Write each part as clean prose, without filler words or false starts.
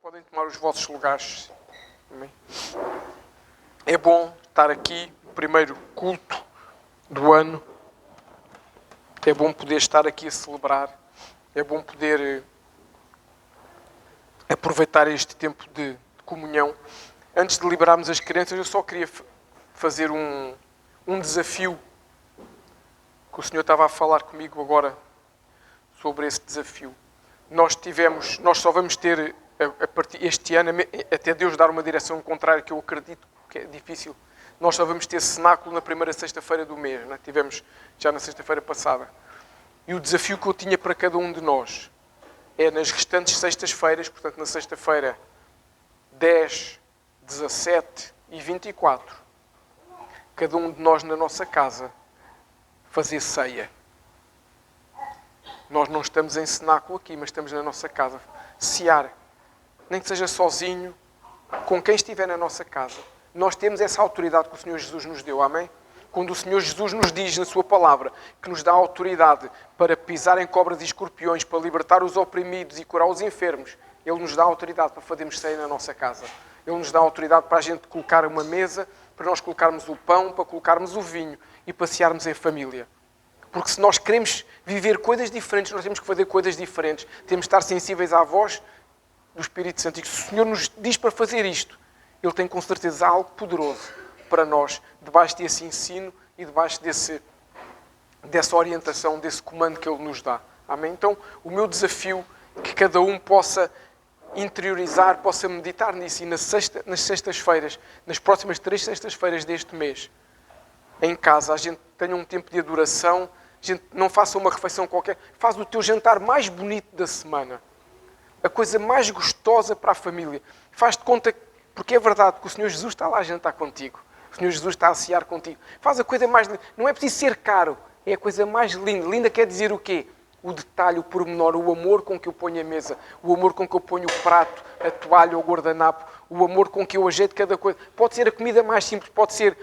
Podem tomar os vossos lugares. Amém. É bom estar aqui, no primeiro culto do ano. É bom poder estar aqui a celebrar. É bom poder aproveitar este tempo de comunhão. Antes de liberarmos as crianças, eu só queria fazer um desafio que o Senhor estava a falar comigo agora sobre esse desafio. Nós só vamos ter a partir este ano, até Deus dar uma direção contrária, que eu acredito que é difícil, nós só vamos ter cenáculo na primeira sexta-feira do mês, não é? Tivemos já na sexta-feira passada. E o desafio que eu tinha para cada um de nós é nas restantes sextas-feiras, portanto na sexta-feira 10, 17 e 24, cada um de nós na nossa casa fazer ceia. Nós não estamos em cenáculo aqui, mas estamos na nossa casa. Cear. Nem que seja sozinho, com quem estiver na nossa casa. Nós temos essa autoridade que o Senhor Jesus nos deu. Amém? Quando o Senhor Jesus nos diz na sua palavra que nos dá autoridade para pisar em cobras e escorpiões, para libertar os oprimidos e curar os enfermos, Ele nos dá autoridade para fazermos ceia na nossa casa. Ele nos dá autoridade para a gente colocar uma mesa, para nós colocarmos o pão, para colocarmos o vinho e passearmos em família. Porque se nós queremos viver coisas diferentes, nós temos que fazer coisas diferentes. Temos que estar sensíveis à voz do Espírito Santo. E se o Senhor nos diz para fazer isto, Ele tem com certeza algo poderoso para nós, debaixo desse ensino e debaixo dessa orientação, desse comando que Ele nos dá. Amém? Então, o meu desafio é que cada um possa interiorizar, possa meditar nisso. E nas sextas-feiras, nas próximas 3 sextas-feiras deste mês, em casa, a gente tenha um tempo de adoração, a gente não faça uma refeição qualquer, faz o teu jantar mais bonito da semana. A coisa mais gostosa para a família. Faz-te conta, porque é verdade que o Senhor Jesus está lá a jantar contigo. O Senhor Jesus está a cear contigo. Faz a coisa mais linda. Não é preciso ser caro. É a coisa mais linda. Linda quer dizer o quê? O detalhe, o pormenor, o amor com que eu ponho a mesa, o amor com que eu ponho o prato, a toalha, o guardanapo, o amor com que eu ajeito cada coisa. Pode ser a comida mais simples, pode ser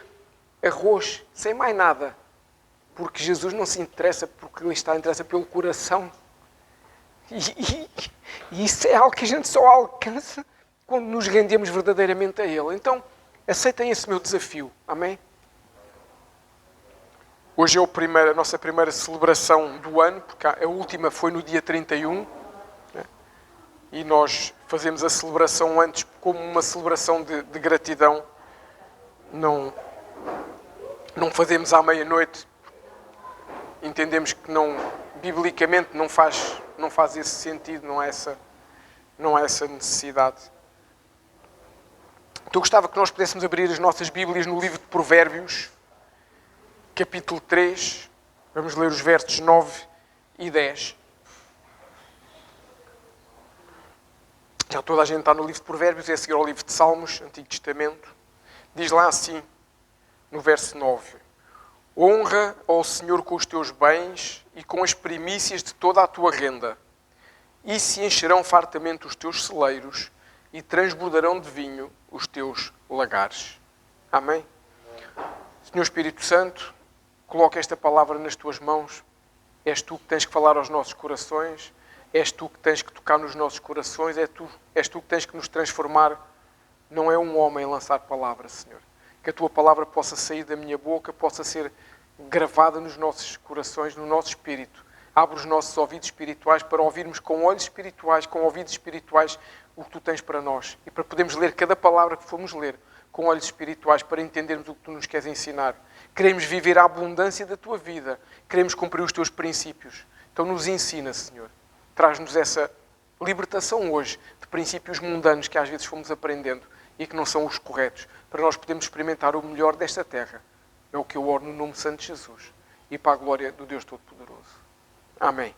arroz, sem mais nada. Porque Jesus não se interessa porque Ele está, interessa pelo coração. E isso é algo que a gente só alcança quando nos rendemos verdadeiramente a Ele. Então, aceitem esse meu desafio. Amém? Hoje é a nossa primeira celebração do ano, porque a última foi no dia 31. Né? E nós fazemos a celebração antes como uma celebração de gratidão. Não fazemos à meia-noite. Entendemos que biblicamente não faz esse sentido, não há essa necessidade. Então eu gostava que nós pudéssemos abrir as nossas Bíblias no livro de Provérbios, capítulo 3. Vamos ler os versos 9 e 10. Já toda a gente está no livro de Provérbios, é a seguir ao livro de Salmos, Antigo Testamento. Diz lá assim, no verso 9: honra ao Senhor com os teus bens e com as primícias de toda a tua renda, e se encherão fartamente os teus celeiros e transbordarão de vinho os teus lagares. Amém? Senhor Espírito Santo, coloca esta palavra nas tuas mãos. És tu que tens que falar aos nossos corações, és tu que tens que tocar nos nossos corações, és tu que tens que nos transformar. Não é um homem lançar palavra, Senhor. Que a tua palavra possa sair da minha boca, possa ser gravada nos nossos corações, no nosso espírito. Abre os nossos ouvidos espirituais para ouvirmos com olhos espirituais, com ouvidos espirituais, o que tu tens para nós. E para podermos ler cada palavra que formos ler com olhos espirituais, para entendermos o que tu nos queres ensinar. Queremos viver a abundância da tua vida. Queremos cumprir os teus princípios. Então nos ensina, Senhor. Traz-nos essa libertação hoje de princípios mundanos que às vezes fomos aprendendo e que não são os corretos, para nós podermos experimentar o melhor desta terra. É o que eu oro no nome de Santo Jesus e para a glória do Deus Todo-Poderoso. Amém.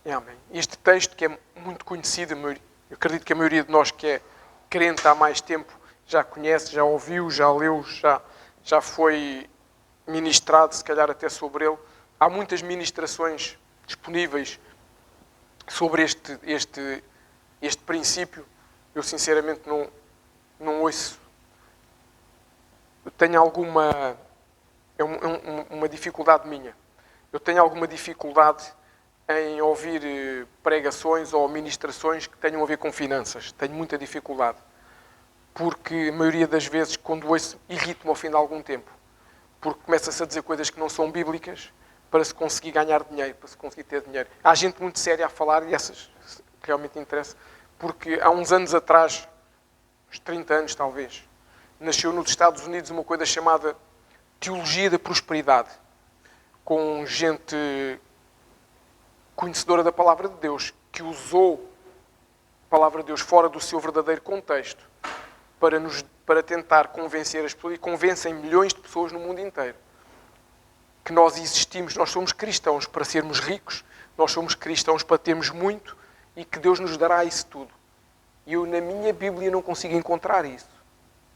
E amém. Este texto que é muito conhecido, eu acredito que a maioria de nós que é crente há mais tempo já conhece, já ouviu, já leu, já foi ministrado, se calhar até sobre ele. Há muitas ministrações disponíveis sobre este princípio. Eu sinceramente não ouço. Eu tenho uma dificuldade minha. Eu tenho alguma dificuldade em ouvir pregações ou ministrações que tenham a ver com finanças. Tenho muita dificuldade. Porque a maioria das vezes, quando ouço, irrito-me ao fim de algum tempo. Porque começa-se a dizer coisas que não são bíblicas para se conseguir ganhar dinheiro, para se conseguir ter dinheiro. Há gente muito séria a falar e essas realmente interessam. Porque há uns anos atrás, uns 30 anos talvez, nasceu nos Estados Unidos uma coisa chamada Teologia da Prosperidade. Com gente conhecedora da Palavra de Deus, que usou a Palavra de Deus fora do seu verdadeiro contexto para tentar convencer as pessoas, e convencem milhões de pessoas no mundo inteiro, que nós existimos, nós somos cristãos para sermos ricos, nós somos cristãos para termos muito e que Deus nos dará isso tudo. E eu, na minha Bíblia, não consigo encontrar isso.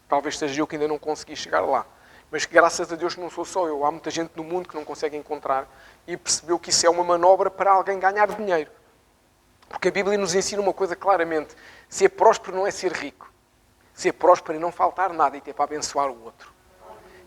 Talvez seja eu que ainda não consegui chegar lá. Mas graças a Deus que não sou só eu. Há muita gente no mundo que não consegue encontrar e percebeu que isso é uma manobra para alguém ganhar dinheiro. Porque a Bíblia nos ensina uma coisa claramente. Ser próspero não é ser rico. Ser próspero é não faltar nada e ter para abençoar o outro.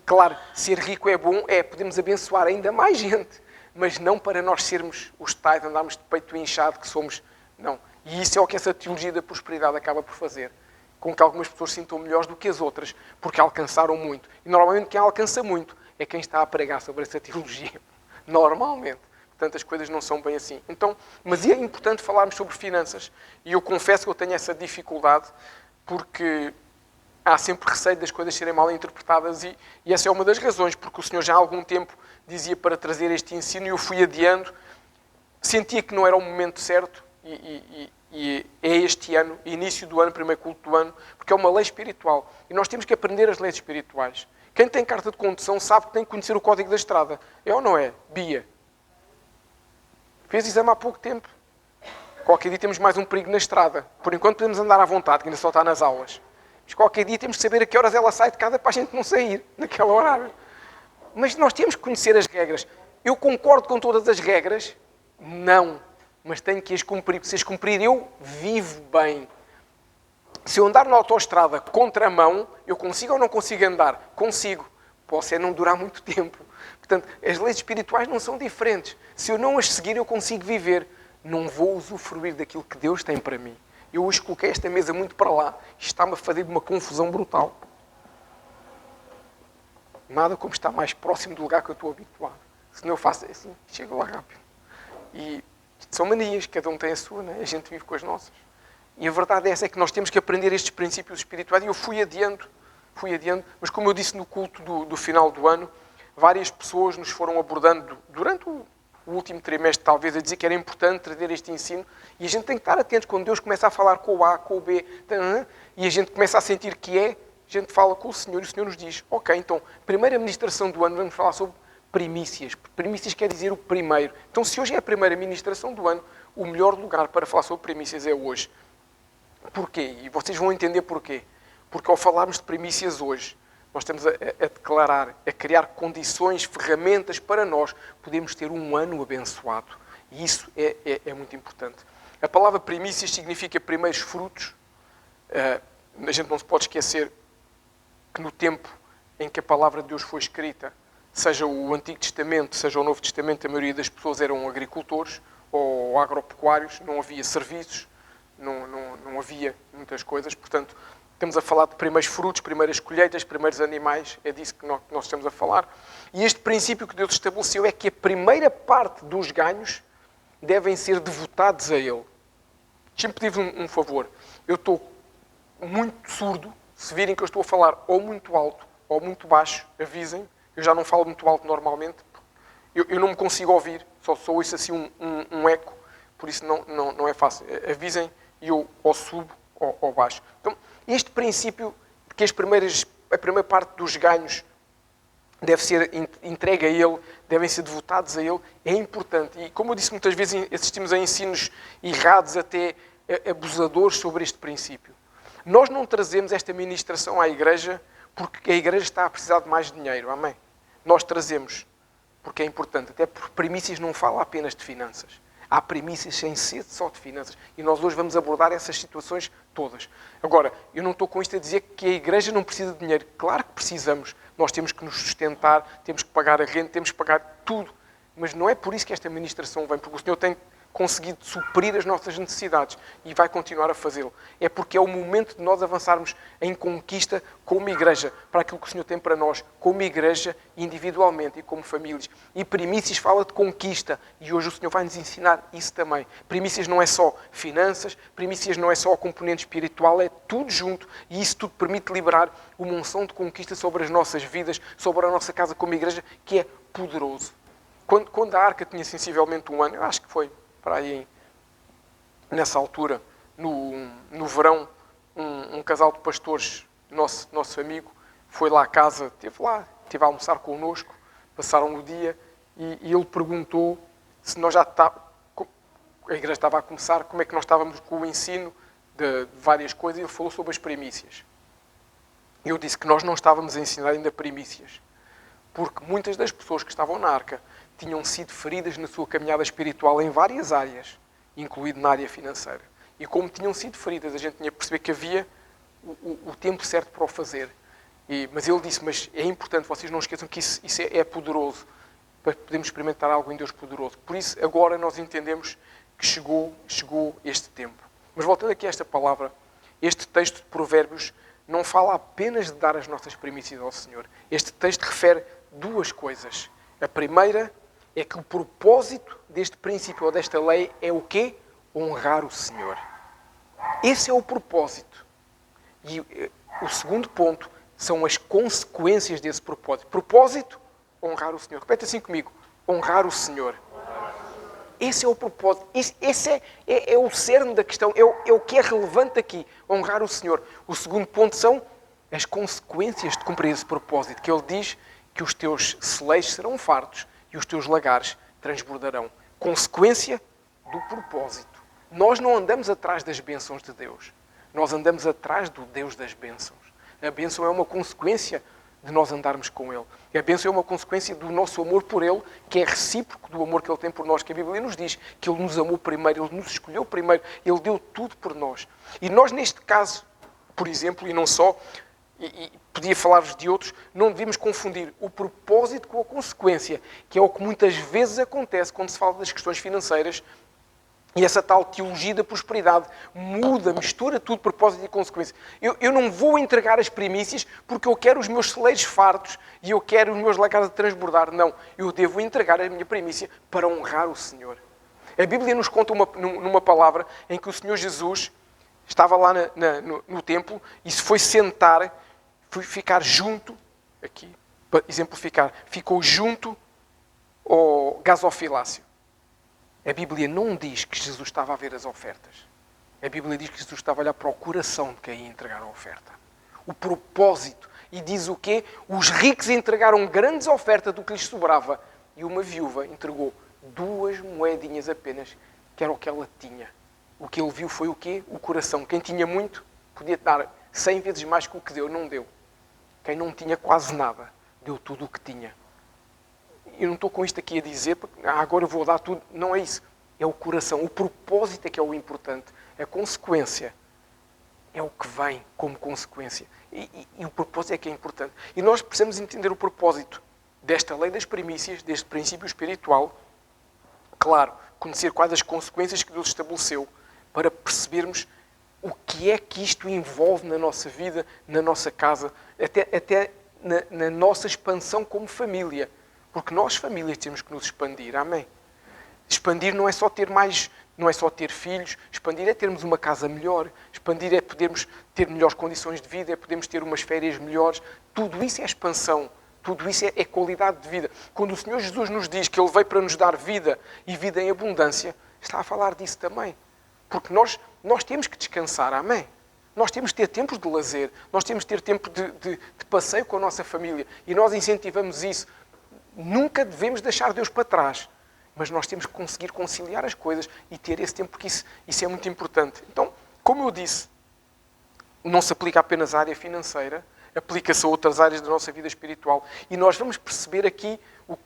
Claro, ser rico é bom, podemos abençoar ainda mais gente. Mas não para nós sermos os tais, andarmos de peito inchado que somos. Não. E isso é o que essa teologia da prosperidade acaba por fazer. Com que algumas pessoas se sintam melhores do que as outras, porque alcançaram muito. E normalmente quem alcança muito é quem está a pregar sobre essa teologia. Normalmente. Portanto, as coisas não são bem assim. Então, mas é importante falarmos sobre finanças. E eu confesso que eu tenho essa dificuldade, porque há sempre receio das coisas serem mal interpretadas e essa é uma das razões, porque o Senhor já há algum tempo dizia para trazer este ensino e eu fui adiando. Sentia que não era o momento certo e é este ano, início do ano, primeiro culto do ano, porque é uma lei espiritual. E nós temos que aprender as leis espirituais. Quem tem carta de condução sabe que tem que conhecer o código da estrada. É ou não é? Bia. Fez exame há pouco tempo. Qualquer dia temos mais um perigo na estrada. Por enquanto podemos andar à vontade, que ainda só está nas aulas. Mas qualquer dia temos que saber a que horas ela sai de casa para a gente não sair naquela horário. Mas nós temos que conhecer as regras. Eu concordo com todas as regras? Não. Mas tenho que as cumprir. Se as cumprir, eu vivo bem. Se eu andar na autoestrada contramão, eu consigo ou não consigo andar? Consigo. Posso é não durar muito tempo. Portanto, as leis espirituais não são diferentes. Se eu não as seguir, eu consigo viver. Não vou usufruir daquilo que Deus tem para mim. Eu hoje coloquei esta mesa muito para lá. Isto está-me a fazer uma confusão brutal. Nada como estar mais próximo do lugar que eu estou habituado. Se não eu faço assim, chego lá rápido. E são manias, cada um tem a sua, né? A gente vive com as nossas. E a verdade é essa, é que nós temos que aprender estes princípios espirituais. E eu fui adiando. Mas como eu disse no culto do final do ano, várias pessoas nos foram abordando durante o último trimestre, talvez, a dizer que era importante trazer este ensino. E a gente tem que estar atentos. Quando Deus começa a falar com o A, com o B, e a gente começa a sentir que a gente fala com o Senhor e o Senhor nos diz, ok, então, primeira ministração do ano, vamos falar sobre primícias. Primícias quer dizer o primeiro. Então, se hoje é a primeira ministração do ano, o melhor lugar para falar sobre primícias é hoje. Porquê? E vocês vão entender porquê. Porque ao falarmos de primícias hoje, nós estamos a declarar, a criar condições, ferramentas para nós podermos ter um ano abençoado. E isso é muito importante. A palavra primícias significa primeiros frutos. A gente não se pode esquecer que no tempo em que a palavra de Deus foi escrita, seja o Antigo Testamento, seja o Novo Testamento, a maioria das pessoas eram agricultores ou agropecuários, não havia serviços, não havia muitas coisas. Portanto, estamos a falar de primeiros frutos, primeiras colheitas, primeiros animais, é disso que nós estamos a falar. E este princípio que Deus estabeleceu é que a primeira parte dos ganhos devem ser devotados a Ele. Deixem-me pedir-vos um favor. Eu estou muito surdo. Se virem que eu estou a falar ou muito alto ou muito baixo, avisem. Eu já não falo muito alto normalmente. Eu não me consigo ouvir, só ouço assim um eco. Por isso não é fácil. Avisem e eu ou subo ou baixo. Então, este princípio de que a primeira parte dos ganhos deve ser entregue a Ele, devem ser devotados a Ele, é importante. E, como eu disse, muitas vezes assistimos a ensinos errados, até abusadores sobre este princípio. Nós não trazemos esta ministração à igreja porque a igreja está a precisar de mais dinheiro. Amém? Nós trazemos porque é importante. Até porque primícias não fala apenas de finanças. Há primícias sem ser só de finanças. E nós hoje vamos abordar essas situações todas. Agora, eu não estou com isto a dizer que a igreja não precisa de dinheiro. Claro que precisamos. Nós temos que nos sustentar, temos que pagar a renda, temos que pagar tudo. Mas não é por isso que esta ministração vem. Porque o Senhor tem conseguido suprir as nossas necessidades e vai continuar a fazê-lo. É porque é o momento de nós avançarmos em conquista como igreja, para aquilo que o Senhor tem para nós, como igreja, individualmente e como famílias. E primícias fala de conquista e hoje o Senhor vai nos ensinar isso também. Primícias não é só finanças, primícias não é só o componente espiritual, é tudo junto e isso tudo permite liberar uma unção de conquista sobre as nossas vidas, sobre a nossa casa como igreja, que é poderoso. Quando a arca tinha sensivelmente 1 ano, eu acho que foi para aí, nessa altura, no verão, um casal de pastores, nosso amigo, foi lá à casa, esteve a almoçar connosco, passaram o dia, e ele perguntou se nós já a igreja estava a começar, como é que nós estávamos com o ensino de várias coisas, e ele falou sobre as primícias. Eu disse que nós não estávamos a ensinar ainda primícias, porque muitas das pessoas que estavam na arca tinham sido feridas na sua caminhada espiritual em várias áreas, incluído na área financeira. E como tinham sido feridas, a gente tinha que perceber que havia o tempo certo para o fazer. Mas ele disse, mas é importante, vocês não esqueçam que isso é poderoso, para podermos experimentar algo em Deus poderoso. Por isso, agora nós entendemos que chegou este tempo. Mas voltando aqui a esta palavra, este texto de Provérbios não fala apenas de dar as nossas primícias ao Senhor. Este texto refere 2 coisas. A primeira é que o propósito deste princípio ou desta lei é o quê? Honrar o Senhor. Esse é o propósito. E o segundo ponto são as consequências desse propósito. Propósito, honrar o Senhor. Repete assim comigo. Honrar o Senhor. Esse é o propósito. Esse é o cerne da questão. É o que é relevante aqui. Honrar o Senhor. O segundo ponto são as consequências de cumprir esse propósito. Que ele diz que os teus celeiros serão fartos e os teus lagares transbordarão. Consequência do propósito. Nós não andamos atrás das bênçãos de Deus. Nós andamos atrás do Deus das bênçãos. A bênção é uma consequência de nós andarmos com Ele. E a bênção é uma consequência do nosso amor por Ele, que é recíproco do amor que Ele tem por nós, que a Bíblia nos diz que Ele nos amou primeiro, Ele nos escolheu primeiro, Ele deu tudo por nós. E nós, neste caso, por exemplo, e não só, e podia falar-vos de outros, não devemos confundir o propósito com a consequência, que é o que muitas vezes acontece quando se fala das questões financeiras e essa tal teologia da prosperidade muda, mistura tudo, propósito e consequência. Eu não vou entregar as primícias porque eu quero os meus celeiros fartos e eu quero os meus lagares a transbordar. Não, eu devo entregar a minha primícia para honrar o Senhor. A Bíblia nos conta numa palavra em que o Senhor Jesus estava lá no templo e se foi sentar, foi ficar junto, aqui, para exemplificar, ficou junto ao gasofilácio. A Bíblia não diz que Jesus estava a ver as ofertas. A Bíblia diz que Jesus estava a olhar para o coração de quem ia entregar a oferta. O propósito. E diz o quê? Os ricos entregaram grandes ofertas do que lhes sobrava. E uma viúva entregou 2 moedinhas apenas, que era o que ela tinha. O que ele viu foi o quê? O coração. Quem tinha muito, podia dar 100 vezes mais que o que deu. Não deu. Quem não tinha quase nada, deu tudo o que tinha. Eu não estou com isto aqui a dizer, agora eu vou dar tudo. Não é isso. É o coração. O propósito é que é o importante. A consequência é o que vem como consequência. E o propósito é que é importante. E nós precisamos entender o propósito desta lei das primícias, deste princípio espiritual. Claro, conhecer quais as consequências que Deus estabeleceu para percebermos o que é que isto envolve na nossa vida, na nossa casa, até na nossa expansão como família. Porque nós, famílias, temos que nos expandir. Amém? Expandir não é só ter mais, não é só ter filhos. Expandir é termos uma casa melhor. Expandir é podermos ter melhores condições de vida, é podermos ter umas férias melhores. Tudo isso é expansão. Tudo isso é qualidade de vida. Quando o Senhor Jesus nos diz que Ele veio para nos dar vida e vida em abundância, está a falar disso também. Porque nós temos que descansar. Amém? Nós temos que ter tempos de lazer. Nós temos que ter tempo de passeio com a nossa família. E nós incentivamos isso. Nunca devemos deixar Deus para trás, mas nós temos que conseguir conciliar as coisas e ter esse tempo, porque isso é muito importante. Então, como eu disse, não se aplica apenas à área financeira, aplica-se a outras áreas da nossa vida espiritual. E nós vamos perceber aqui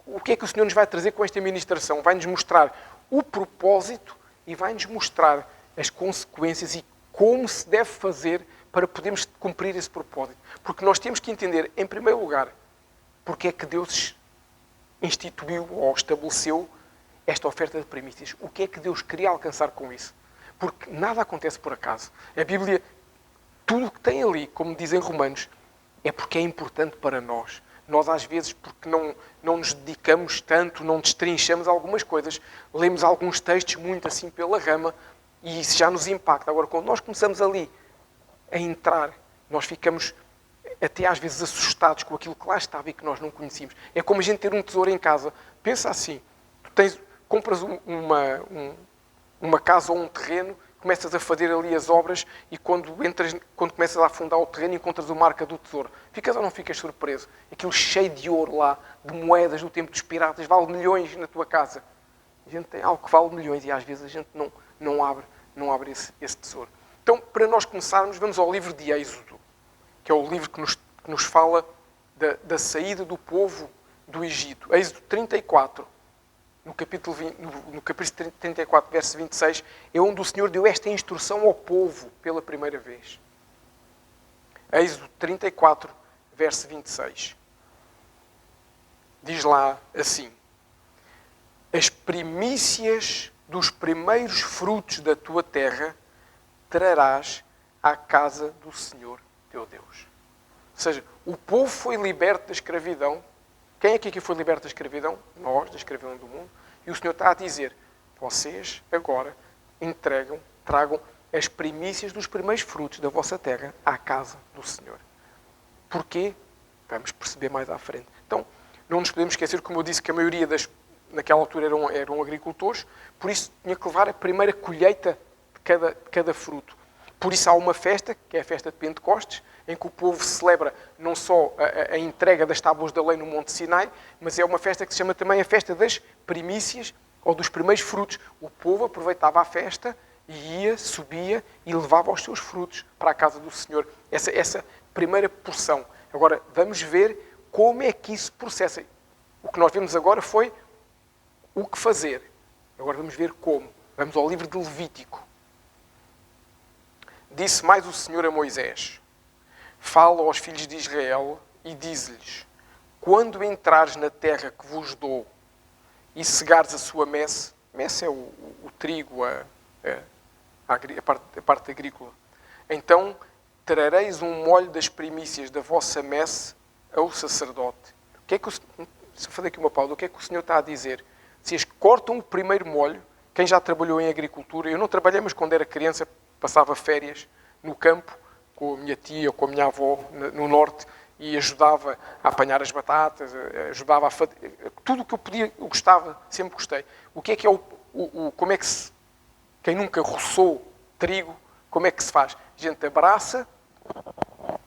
o que é que o Senhor nos vai trazer com esta ministração. Vai-nos mostrar o propósito e vai-nos mostrar as consequências e como se deve fazer para podermos cumprir esse propósito. Porque nós temos que entender, em primeiro lugar, porque é que Deus instituiu ou estabeleceu esta oferta de primícias. O que é que Deus queria alcançar com isso? Porque nada acontece por acaso. A Bíblia, tudo o que tem ali, como dizem Romanos, é porque é importante para nós. Nós, às vezes, porque não nos dedicamos tanto, não destrinchamos algumas coisas, lemos alguns textos muito assim pela rama e isso já nos impacta. Agora, quando nós começamos ali a entrar, nós ficamos até às vezes assustados com aquilo que lá estava e que nós não conhecíamos. É como a gente ter um tesouro em casa. Pensa assim, compras uma casa ou um terreno, começas a fazer ali as obras e quando começas a afundar o terreno encontras uma marca do tesouro. Ficas ou não ficas surpreso? Aquilo cheio de ouro lá, de moedas do tempo dos piratas, vale milhões na tua casa. A gente tem algo que vale milhões e às vezes a gente não abre esse tesouro. Então, para nós começarmos, vamos ao livro de Êxodo, que é o livro que nos fala da saída do povo do Egito. Êxodo 34. No capítulo 34, verso 26, é onde o Senhor deu esta instrução ao povo pela primeira vez. Êxodo 34, verso 26. Diz lá assim: as primícias dos primeiros frutos da tua terra trarás à casa do Senhor teu Deus. Ou seja, o povo foi liberto da escravidão. Quem é que aqui foi liberto da escravidão? Nós, da escravidão do mundo. E o Senhor está a dizer, vocês agora tragam as primícias dos primeiros frutos da vossa terra à casa do Senhor. Porquê? Vamos perceber mais à frente. Então, não nos podemos esquecer, como eu disse, que a maioria naquela altura eram agricultores, por isso tinha que levar a primeira colheita de cada fruto. Por isso há uma festa, que é a festa de Pentecostes, em que o povo celebra não só a entrega das tábuas da lei no Monte Sinai, mas é uma festa que se chama também a festa das primícias, ou dos primeiros frutos. O povo aproveitava a festa e subia e levava os seus frutos para a casa do Senhor. Essa primeira porção. Agora, vamos ver como é que isso processa. O que nós vemos agora foi o que fazer. Agora vamos ver como. Vamos ao livro de Levítico. Disse mais o Senhor a Moisés: fala aos filhos de Israel e diz-lhes: quando entrares na terra que vos dou e cegares a sua messe é o trigo, a parte agrícola, então trareis um molho das primícias da vossa messe ao sacerdote. O que é que se eu fazer aqui uma pausa, o que é que o Senhor está a dizer? Vocês cortam o primeiro molho. Quem já trabalhou em agricultura, eu não trabalhei, mas quando era criança passava férias no campo com a minha tia ou com a minha avó no norte e ajudava a apanhar as batatas, ajudava a fazer tudo o que eu podia, eu gostava, sempre gostei. O que é como é que se, quem nunca roçou trigo, como é que se faz? A gente abraça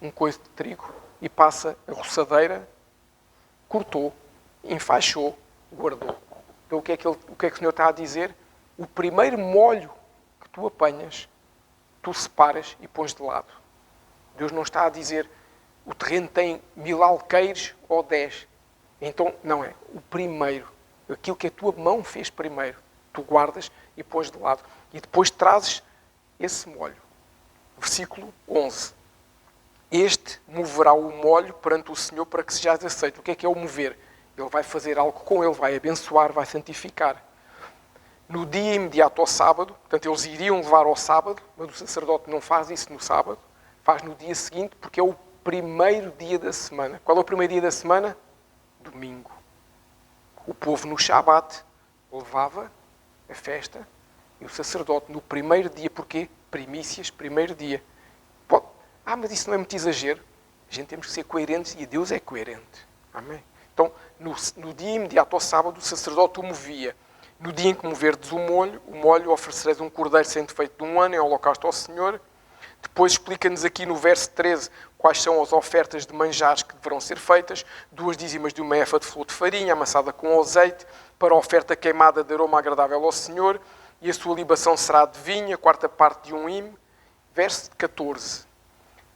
um coice de trigo e passa a roçadeira, cortou, enfaixou, guardou. Então o que é que o Senhor está a dizer? O primeiro molho que tu apanhas, tu separas e pões de lado. Deus não está a dizer o terreno tem 1000 alqueires ou 10. Então, não é. O primeiro, aquilo que a tua mão fez primeiro, tu guardas e pões de lado. E depois trazes esse molho. Versículo 11. Este moverá o molho perante o Senhor para que sejais aceito. O que é o mover? Ele vai fazer algo com ele, vai abençoar, vai santificar. No dia imediato ao sábado, portanto, eles iriam levar ao sábado, mas o sacerdote não faz isso no sábado, faz no dia seguinte, porque é o primeiro dia da semana. Qual é o primeiro dia da semana? Domingo. O povo no Shabat levava a festa e o sacerdote no primeiro dia, porquê? Primícias, primeiro dia. Mas isso não é muito exagero. A gente temos que ser coerentes e Deus é coerente. Amém? Então, no dia imediato ao sábado, o sacerdote o movia. No dia em que moverdes o molho oferecereis um cordeiro sem defeito de 1 ano em holocausto ao Senhor. Depois explica-nos aqui no verso 13 quais são as ofertas de manjares que deverão ser feitas. 2 dízimas de uma efa de flor de farinha, amassada com azeite, para a oferta queimada de aroma agradável ao Senhor. E a sua libação será de vinho, a quarta parte de um hime. Verso 14.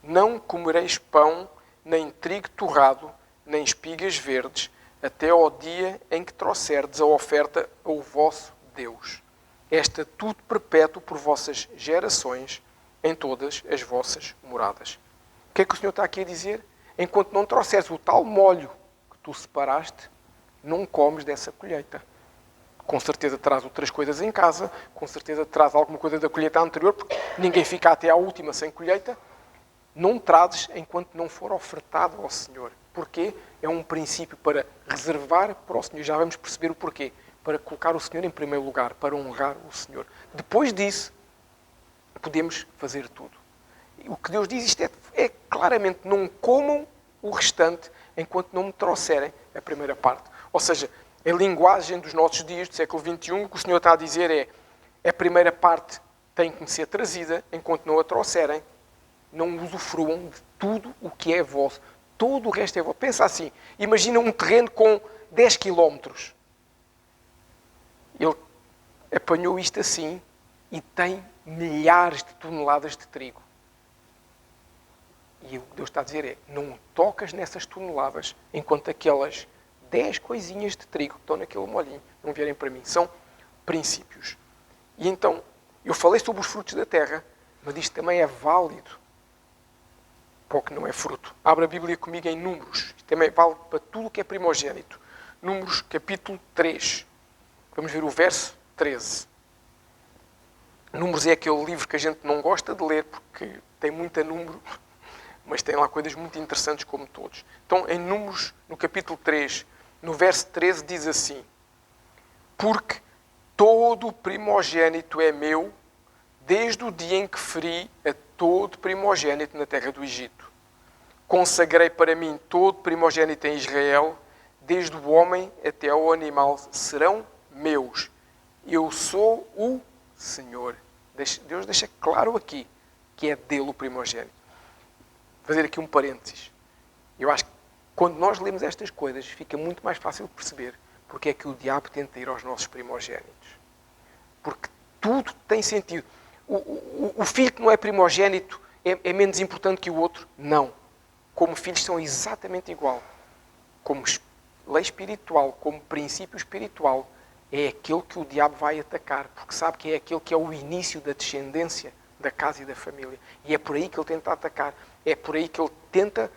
Não comereis pão, nem trigo torrado, nem espigas verdes, até ao dia em que trouxerdes a oferta ao vosso Deus. Esta tudo perpétuo por vossas gerações, em todas as vossas moradas. O que é que o Senhor está aqui a dizer? Enquanto não trouxeres o tal molho que tu separaste, não comes dessa colheita. Com certeza traz outras coisas em casa, com certeza traz alguma coisa da colheita anterior, porque ninguém fica até à última sem colheita. Não trazes enquanto não for ofertado ao Senhor. Porquê? É um princípio para reservar para o Senhor. Já vamos perceber o porquê. Para colocar o Senhor em primeiro lugar, para honrar o Senhor. Depois disso, podemos fazer tudo. O que Deus diz isto é claramente, não comam o restante enquanto não me trouxerem a primeira parte. Ou seja, a linguagem dos nossos dias, do século XXI, o que o Senhor está a dizer é a primeira parte tem que me ser trazida, enquanto não a trouxerem, não usufruam de tudo o que é vosso. Todo o resto é vosso. Pensa assim, imagina um terreno com 10 quilómetros. Ele apanhou isto assim e tem milhares de toneladas de trigo. E o que Deus está a dizer é, não tocas nessas toneladas enquanto aquelas 10 coisinhas de trigo que estão naquele molhinho não vierem para mim. São princípios. E então, eu falei sobre os frutos da terra, mas isto também é válido para o que não é fruto. Abra a Bíblia comigo em Números. Isto também vale para tudo o que é primogênito. Números, capítulo 3. Vamos ver o verso 13. Números é aquele livro que a gente não gosta de ler porque tem muita número, mas tem lá coisas muito interessantes como todos. Então, em Números, no capítulo 3, no verso 13, diz assim: porque todo o primogênito é meu, desde o dia em que feri a todo primogênito na terra do Egito. Consagrei para mim todo primogênito em Israel, desde o homem até ao animal, serão meus. Eu sou o Senhor. Deus deixa claro aqui que é dele o primogênito. Vou fazer aqui um parênteses. Eu acho que quando nós lemos estas coisas fica muito mais fácil de perceber porque é que o diabo tenta ir aos nossos primogênitos. Porque tudo tem sentido. O filho que não é primogênito é menos importante que o outro? Não. Como filhos são exatamente igual. Como lei espiritual, como princípio espiritual, é aquele que o diabo vai atacar, porque sabe que é aquele que é o início da descendência da casa e da família. E é por aí que ele tenta atacar. É por aí que ele tenta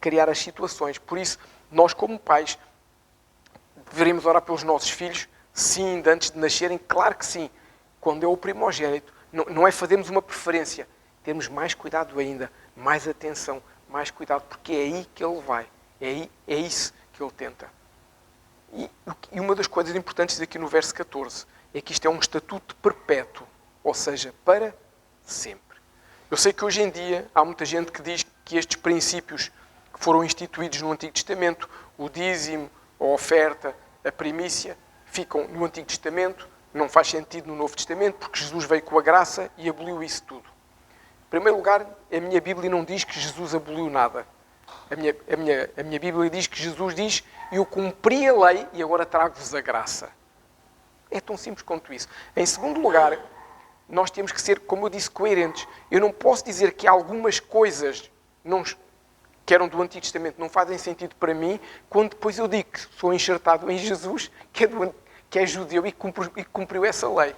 criar as situações. Por isso, nós como pais, deveríamos orar pelos nossos filhos, sim, antes de nascerem, claro que sim. Quando é o primogênito, não é fazermos uma preferência, termos mais cuidado ainda, mais atenção, mais cuidado, porque é aí que ele vai. É isso que ele tenta. E uma das coisas importantes aqui no verso 14 é que isto é um estatuto perpétuo, ou seja, para sempre. Eu sei que hoje em dia há muita gente que diz que estes princípios que foram instituídos no Antigo Testamento, o dízimo, a oferta, a primícia, ficam no Antigo Testamento, não faz sentido no Novo Testamento, porque Jesus veio com a graça e aboliu isso tudo. Em primeiro lugar, a minha Bíblia não diz que Jesus aboliu nada. A minha Bíblia diz que Jesus diz: eu cumpri a lei e agora trago-vos a graça. É tão simples quanto isso. Em segundo lugar, nós temos que ser, como eu disse, coerentes. Eu não posso dizer que algumas coisas que eram do Antigo Testamento não fazem sentido para mim, quando depois eu digo que sou enxertado em Jesus, que é judeu e cumpriu essa lei.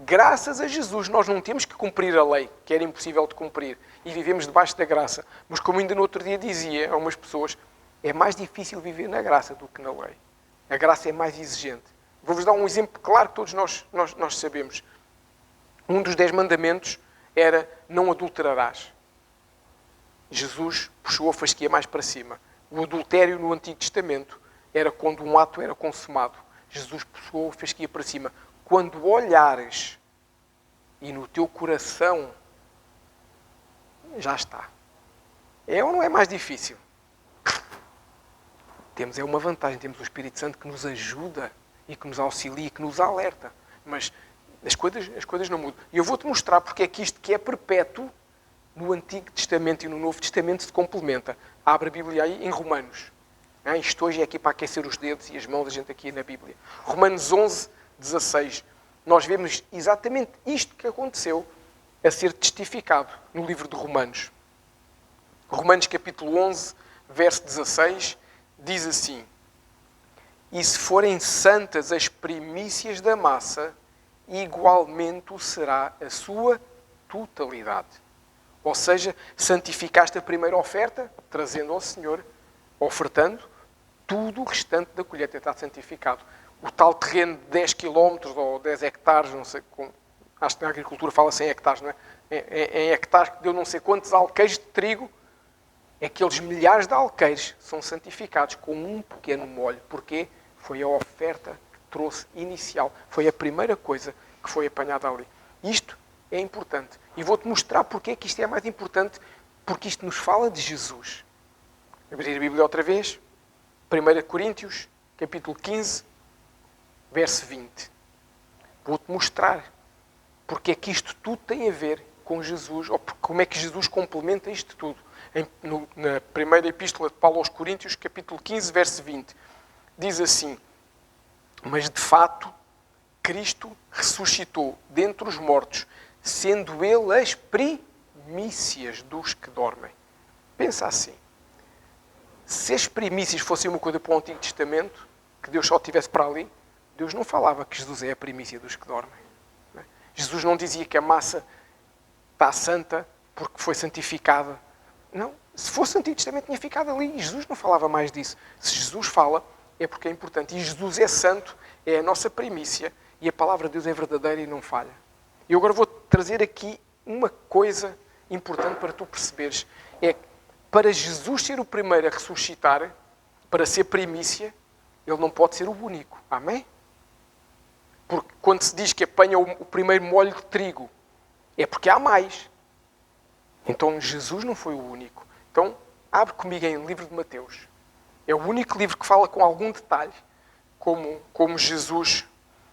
Graças a Jesus, nós não temos que cumprir a lei, que era impossível de cumprir, e vivemos debaixo da graça. Mas como ainda no outro dia dizia a umas pessoas, é mais difícil viver na graça do que na lei. A graça é mais exigente. Vou-vos dar um exemplo claro que todos nós sabemos. Um dos 10 mandamentos era: não adulterarás. Jesus puxou a fasquia mais para cima. O adultério no Antigo Testamento era quando um ato era consumado. Jesus puxou a fasquia para cima. Quando olhares e no teu coração, já está. É ou não é mais difícil? Temos uma vantagem, temos o Espírito Santo que nos ajuda e que nos auxilia, que nos alerta. Mas as coisas não mudam. E eu vou-te mostrar porque é que isto que é perpétuo no Antigo Testamento e no Novo Testamento se complementa. Abre a Bíblia aí em Romanos. Isto hoje é aqui para aquecer os dedos e as mãos da gente aqui na Bíblia. Romanos 11, 16. Nós vemos exatamente isto que aconteceu a ser testificado no livro de Romanos. Romanos capítulo 11, verso 16, diz assim: e se forem santas as primícias da massa, igualmente o será a sua totalidade. Ou seja, santificaste a primeira oferta, trazendo ao Senhor, ofertando, tudo o restante da colheita está santificado. o tal terreno de 10 km ou 10 hectares, não sei como, acho que na agricultura fala-se em hectares, não é? Em hectares que deu não sei quantos alqueires de trigo, aqueles milhares de alqueires são santificados com um pequeno molho. Porquê? Foi a oferta que trouxe inicial. Foi a primeira coisa que foi apanhada ali. Isto é importante. E vou-te mostrar porque é que isto é mais importante, porque isto nos fala de Jesus. Abrir a Bíblia outra vez. 1 Coríntios, capítulo 15, verso 20. Vou-te mostrar porque é que isto tudo tem a ver com Jesus, ou como é que Jesus complementa isto tudo. Na primeira epístola de Paulo aos Coríntios, capítulo 15, verso 20, diz assim: mas de fato, Cristo ressuscitou dentre os mortos, sendo Ele as primícias dos que dormem. Pensa assim. Se as primícias fossem uma coisa para o Antigo Testamento, que Deus só tivesse para ali, Deus não falava que Jesus é a primícia dos que dormem. Não é? Jesus não dizia que a massa está santa porque foi santificada. Não. Se fosse o Antigo Testamento, tinha ficado ali. E Jesus não falava mais disso. Se Jesus fala, é porque é importante. E Jesus é santo, é a nossa primícia. E a palavra de Deus é verdadeira e não falha. E eu agora vou trazer aqui uma coisa importante para tu perceberes. É que para Jesus ser o primeiro a ressuscitar, para ser primícia, Ele não pode ser o único. Amém? Porque quando se diz que apanha o primeiro molho de trigo, é porque há mais. Então Jesus não foi o único. Então, abre comigo em livro de Mateus. É o único livro que fala com algum detalhe como Jesus,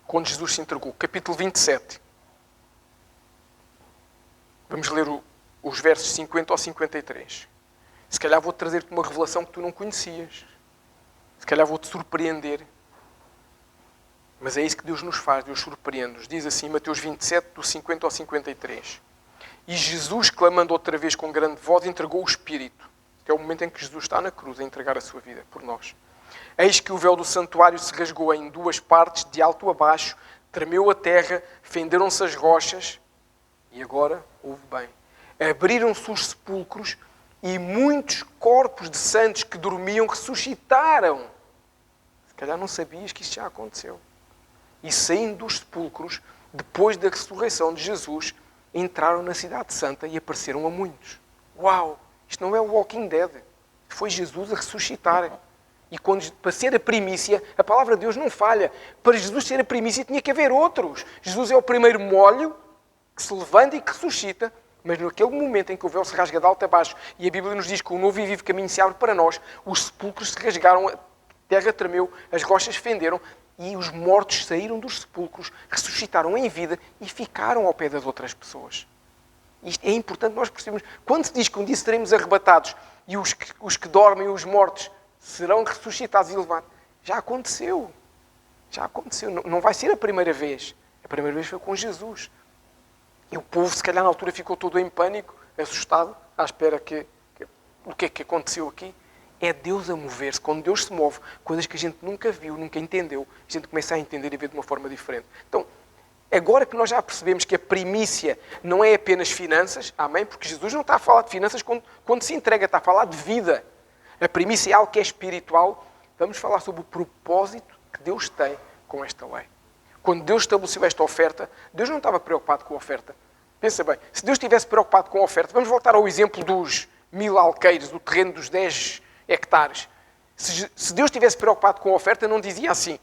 quando Jesus se entregou. Capítulo 27. Vamos ler os versos 50 ao 53. Se calhar vou trazer-te uma revelação que tu não conhecias. Se calhar vou-te surpreender. Mas é isso que Deus nos faz, Deus surpreende-nos. Diz assim, Mateus 27, do 50 ao 53. E Jesus, clamando outra vez com grande voz, entregou o Espírito. Este é o momento em que Jesus está na cruz a entregar a sua vida por nós. Eis que o véu do santuário se rasgou em duas partes, de alto a baixo, tremeu a terra, fenderam-se as rochas, e agora, ouve bem, abriram-se os sepulcros e muitos corpos de santos que dormiam ressuscitaram. Se calhar não sabias que isto já aconteceu. E saindo dos sepulcros, depois da ressurreição de Jesus, entraram na cidade santa e apareceram a muitos. Uau! Isto não é o Walking Dead. Foi Jesus a ressuscitar. E para ser a primícia, a palavra de Deus não falha. Para Jesus ser a primícia tinha que haver outros. Jesus é o primeiro molho que se levanta e que ressuscita, mas naquele momento em que o véu se rasga de alto a baixo, e a Bíblia nos diz que um novo e vivo caminho se abre para nós, os sepulcros se rasgaram, a terra tremeu, as rochas fenderam, e os mortos saíram dos sepulcros, ressuscitaram em vida e ficaram ao pé das outras pessoas. Isto é importante nós percebermos. Quando se diz que um dia seremos arrebatados e os que dormem, os mortos, serão ressuscitados e levados, já aconteceu. Já aconteceu. Não vai ser a primeira vez. A primeira vez foi com Jesus. E o povo, se calhar, na altura ficou todo em pânico, assustado, à espera o que é que aconteceu aqui. É Deus a mover-se. Quando Deus se move, coisas que a gente nunca viu, nunca entendeu, a gente começa a entender e ver de uma forma diferente. Então, agora que nós já percebemos que a primícia não é apenas finanças, amém? Porque Jesus não está a falar de finanças quando se entrega, está a falar de vida. A primícia é algo que é espiritual. Vamos falar sobre o propósito que Deus tem com esta lei. Quando Deus estabeleceu esta oferta, Deus não estava preocupado com a oferta. Pensa bem, se Deus estivesse preocupado com a oferta, vamos voltar ao exemplo dos 1000 alqueires, do terreno dos 10 hectares. Se Deus estivesse preocupado com a oferta, não dizia assim,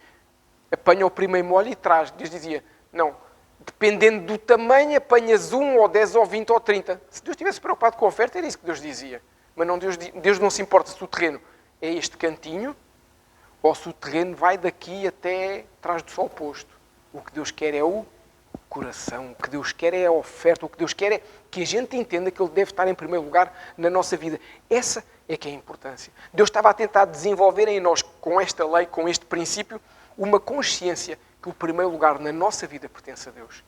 apanha o primeiro molho e traz. Deus dizia, não, dependendo do tamanho, apanhas 1 ou 10 ou 20 ou 30. Se Deus estivesse preocupado com a oferta, era isso que Deus dizia. Mas não, Deus não se importa se o terreno é este cantinho ou se o terreno vai daqui até trás do sol posto. O que Deus quer é o coração, o que Deus quer é a oferta, o que Deus quer é que a gente entenda que Ele deve estar em primeiro lugar na nossa vida. Essa é que é a importância. Deus estava a tentar desenvolver em nós, com esta lei, com este princípio, uma consciência que o primeiro lugar na nossa vida pertence a Deus.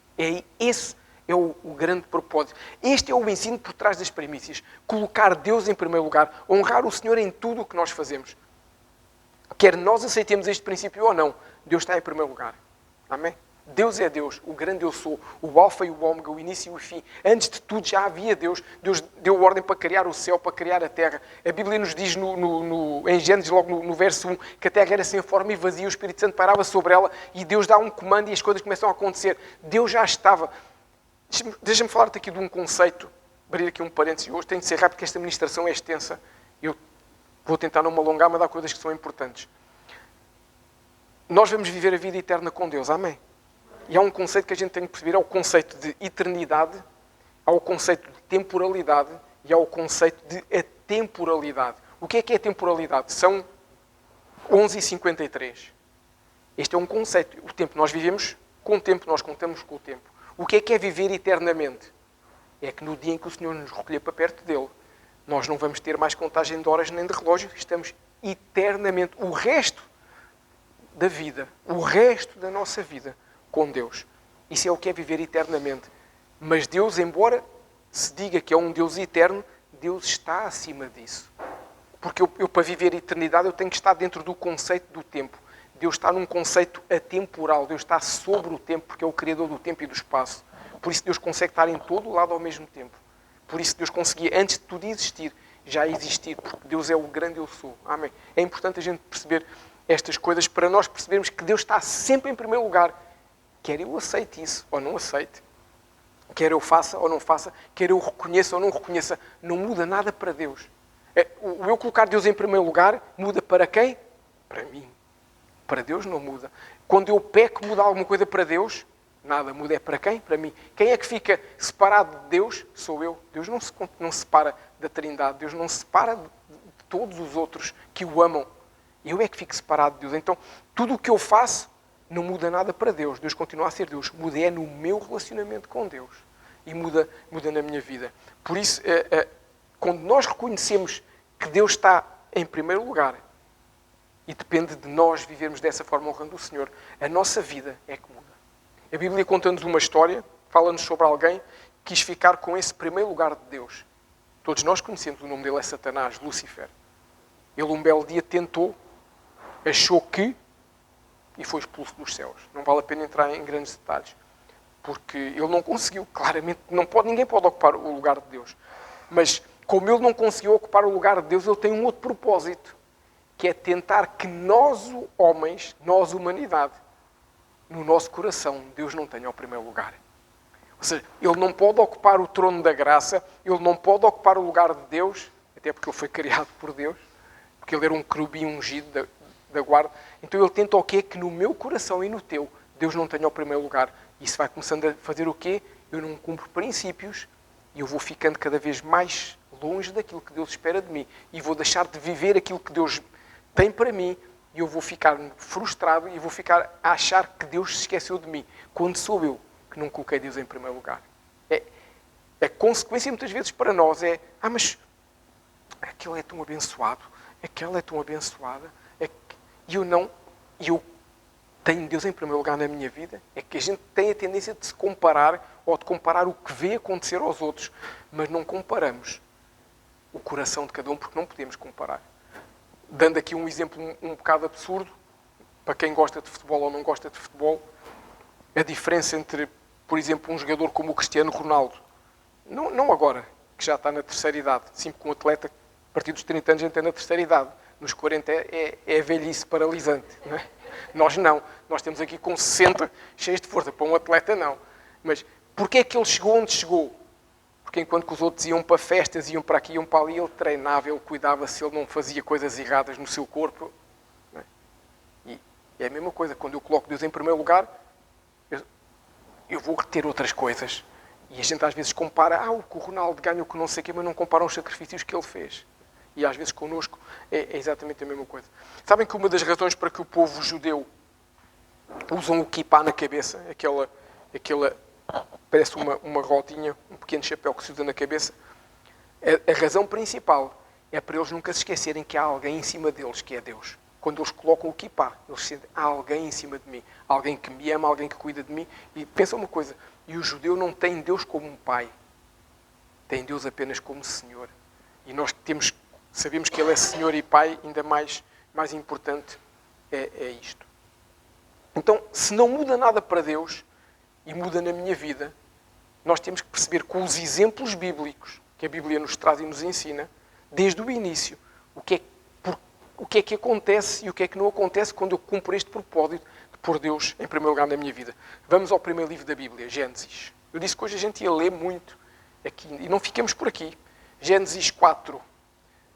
Esse é o grande propósito. Este é o ensino por trás das primícias. Colocar Deus em primeiro lugar, honrar o Senhor em tudo o que nós fazemos. Quer nós aceitemos este princípio ou não, Deus está em primeiro lugar. Amém? Deus é Deus, o grande eu sou, o alfa e o ômega, o início e o fim. Antes de tudo já havia Deus. Deus deu ordem para criar o céu, para criar a terra. A Bíblia nos diz em Gênesis, logo no verso 1, que a terra era sem forma e vazia, o Espírito Santo pairava sobre ela e Deus dá um comando e as coisas começam a acontecer. Deus já estava. Deixa-me falar-te aqui de um conceito, abrir aqui um parênteses. Hoje tenho de ser rápido porque esta ministração é extensa. Eu vou tentar não me alongar, mas há coisas que são importantes. Nós vamos viver a vida eterna com Deus, amém? E há um conceito que a gente tem que perceber, é o conceito de eternidade, há o conceito de temporalidade e há o conceito de atemporalidade. O que é temporalidade? São 11h53. Este é um conceito. O tempo, nós vivemos com o tempo, nós contamos com o tempo. O que é viver eternamente? É que no dia em que o Senhor nos recolher para perto dele, nós não vamos ter mais contagem de horas nem de relógio, estamos eternamente, o resto da vida, o resto da nossa vida, com Deus. Isso é o que é viver eternamente. Mas Deus, embora se diga que é um Deus eterno, Deus está acima disso. Porque eu para viver a eternidade, eu tenho que estar dentro do conceito do tempo. Deus está num conceito atemporal. Deus está sobre o tempo, porque é o Criador do tempo e do espaço. Por isso Deus consegue estar em todo o lado ao mesmo tempo. Por isso Deus conseguia, antes de tudo existir, já existir, porque Deus é o grande eu sou. Amém? É importante a gente perceber estas coisas para nós percebermos que Deus está sempre em primeiro lugar. Quer eu aceite isso ou não aceite, quer eu faça ou não faça, quer eu reconheça ou não reconheça, não muda nada para Deus. O eu colocar Deus em primeiro lugar muda para quem? Para mim. Para Deus não muda. Quando eu peco, muda alguma coisa para Deus? Nada. Muda é para quem? Para mim. Quem é que fica separado de Deus? Sou eu. Deus não se separa da Trindade. Deus não se separa de todos os outros que o amam. Eu é que fico separado de Deus. Então, tudo o que eu faço não muda nada para Deus. Deus continua a ser Deus. Muda é no meu relacionamento com Deus. E muda na minha vida. Por isso, quando nós reconhecemos que Deus está em primeiro lugar e depende de nós vivermos dessa forma honrando o Senhor, a nossa vida é que muda. A Bíblia conta-nos uma história, fala-nos sobre alguém que quis ficar com esse primeiro lugar de Deus. Todos nós conhecemos, o nome dele é Satanás, Lúcifer. Ele um belo dia tentou, achou que, e foi expulso dos céus. Não vale a pena entrar em grandes detalhes. Porque ele não conseguiu. Claramente, ninguém pode ocupar o lugar de Deus. Mas, como ele não conseguiu ocupar o lugar de Deus, ele tem um outro propósito. Que é tentar que nós, homens, nós, humanidade, no nosso coração, Deus não tenha o primeiro lugar. Ou seja, ele não pode ocupar o trono da graça, ele não pode ocupar o lugar de Deus, até porque ele foi criado por Deus, porque ele era um querubim ungido da guarda. Então ele tenta o quê? Que no meu coração e no teu, Deus não tenha o primeiro lugar. Isso vai começando a fazer o quê? Eu não cumpro princípios e eu vou ficando cada vez mais longe daquilo que Deus espera de mim. E vou deixar de viver aquilo que Deus tem para mim e eu vou ficar frustrado e vou ficar a achar que Deus se esqueceu de mim. Quando sou eu que não coloquei Deus em primeiro lugar. A consequência muitas vezes para nós é mas aquele é tão abençoado, aquela é tão abençoada, e eu tenho Deus em primeiro lugar na minha vida. É que a gente tem a tendência de se comparar ou de comparar o que vê acontecer aos outros, mas não comparamos o coração de cada um, porque não podemos comparar. Dando aqui um exemplo um bocado absurdo, para quem gosta de futebol ou não gosta de futebol, a diferença entre, por exemplo, um jogador como o Cristiano Ronaldo, não agora, que já está na terceira idade, sim, porque um atleta, a partir dos 30 anos, já está na terceira idade. Nos 40 é velhice paralisante. Não é? Nós não. Nós temos aqui com 60 cheios de força. Para um atleta, não. Mas porquê é que ele chegou onde chegou? Porque enquanto que os outros iam para festas, iam para aqui, iam para ali, ele treinava, ele cuidava se ele não fazia coisas erradas no seu corpo. Não é? E é a mesma coisa. Quando eu coloco Deus em primeiro lugar, eu vou reter outras coisas. E a gente às vezes compara, o que o Ronaldo ganha, o que não sei o quê, mas não compara os sacrifícios que ele fez. E às vezes connosco é exatamente a mesma coisa. Sabem que uma das razões para que o povo judeu usam o kippá na cabeça, aquela parece uma rodinha, um pequeno chapéu que se usa na cabeça, a razão principal é para eles nunca se esquecerem que há alguém em cima deles, que é Deus. Quando eles colocam o kippá, eles sentem, há alguém em cima de mim, alguém que me ama, alguém que cuida de mim. E pensa uma coisa, e o judeu não tem Deus como um pai, tem Deus apenas como Senhor. E nós sabemos que Ele é Senhor e Pai, ainda mais importante é isto. Então, se não muda nada para Deus e muda na minha vida, nós temos que perceber com os exemplos bíblicos que a Bíblia nos traz e nos ensina, desde o início, o que é que acontece e o que é que não acontece quando eu cumpro este propósito de pôr Deus em primeiro lugar na minha vida. Vamos ao primeiro livro da Bíblia, Gênesis. Eu disse que hoje a gente ia ler muito aqui, e não fiquemos por aqui. Gênesis 4.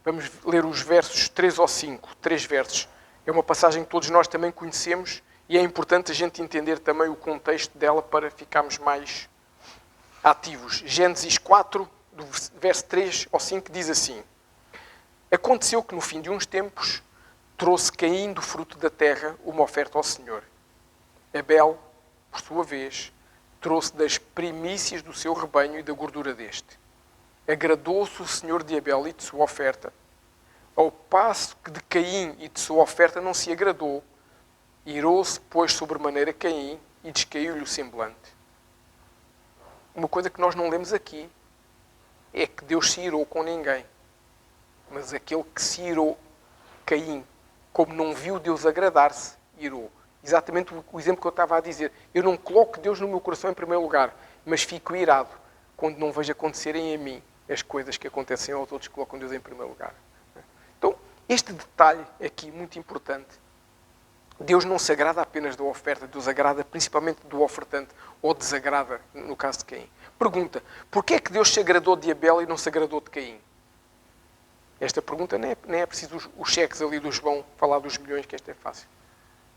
Vamos ler os versos 3 ao 5, 3 versos. É uma passagem que todos nós também conhecemos e é importante a gente entender também o contexto dela para ficarmos mais ativos. Gênesis 4, do verso 3 ao 5, diz assim: Aconteceu que no fim de uns tempos trouxe Caim do fruto da terra uma oferta ao Senhor. Abel, por sua vez, trouxe das primícias do seu rebanho e da gordura deste. Agradou-se o Senhor de Abel e de sua oferta, ao passo que de Caim e de sua oferta não se agradou. Irou-se, pois, sobremaneira Caim e descaiu-lhe o semblante. Uma coisa que nós não lemos aqui é que Deus se irou com ninguém. Mas aquele que se irou, Caim, como não viu Deus agradar-se, irou. Exatamente o exemplo que eu estava a dizer. Eu não coloco Deus no meu coração em primeiro lugar, mas fico irado quando não vejo acontecerem em mim as coisas que acontecem aos outros que colocam Deus em primeiro lugar. Então, este detalhe aqui, muito importante. Deus não se agrada apenas da oferta, Deus agrada principalmente do ofertante, ou desagrada, no caso de Caim. Pergunta, porquê é que Deus se agradou de Abel e não se agradou de Caim? Esta pergunta nem é preciso os cheques ali do João falar dos milhões, que esta é fácil.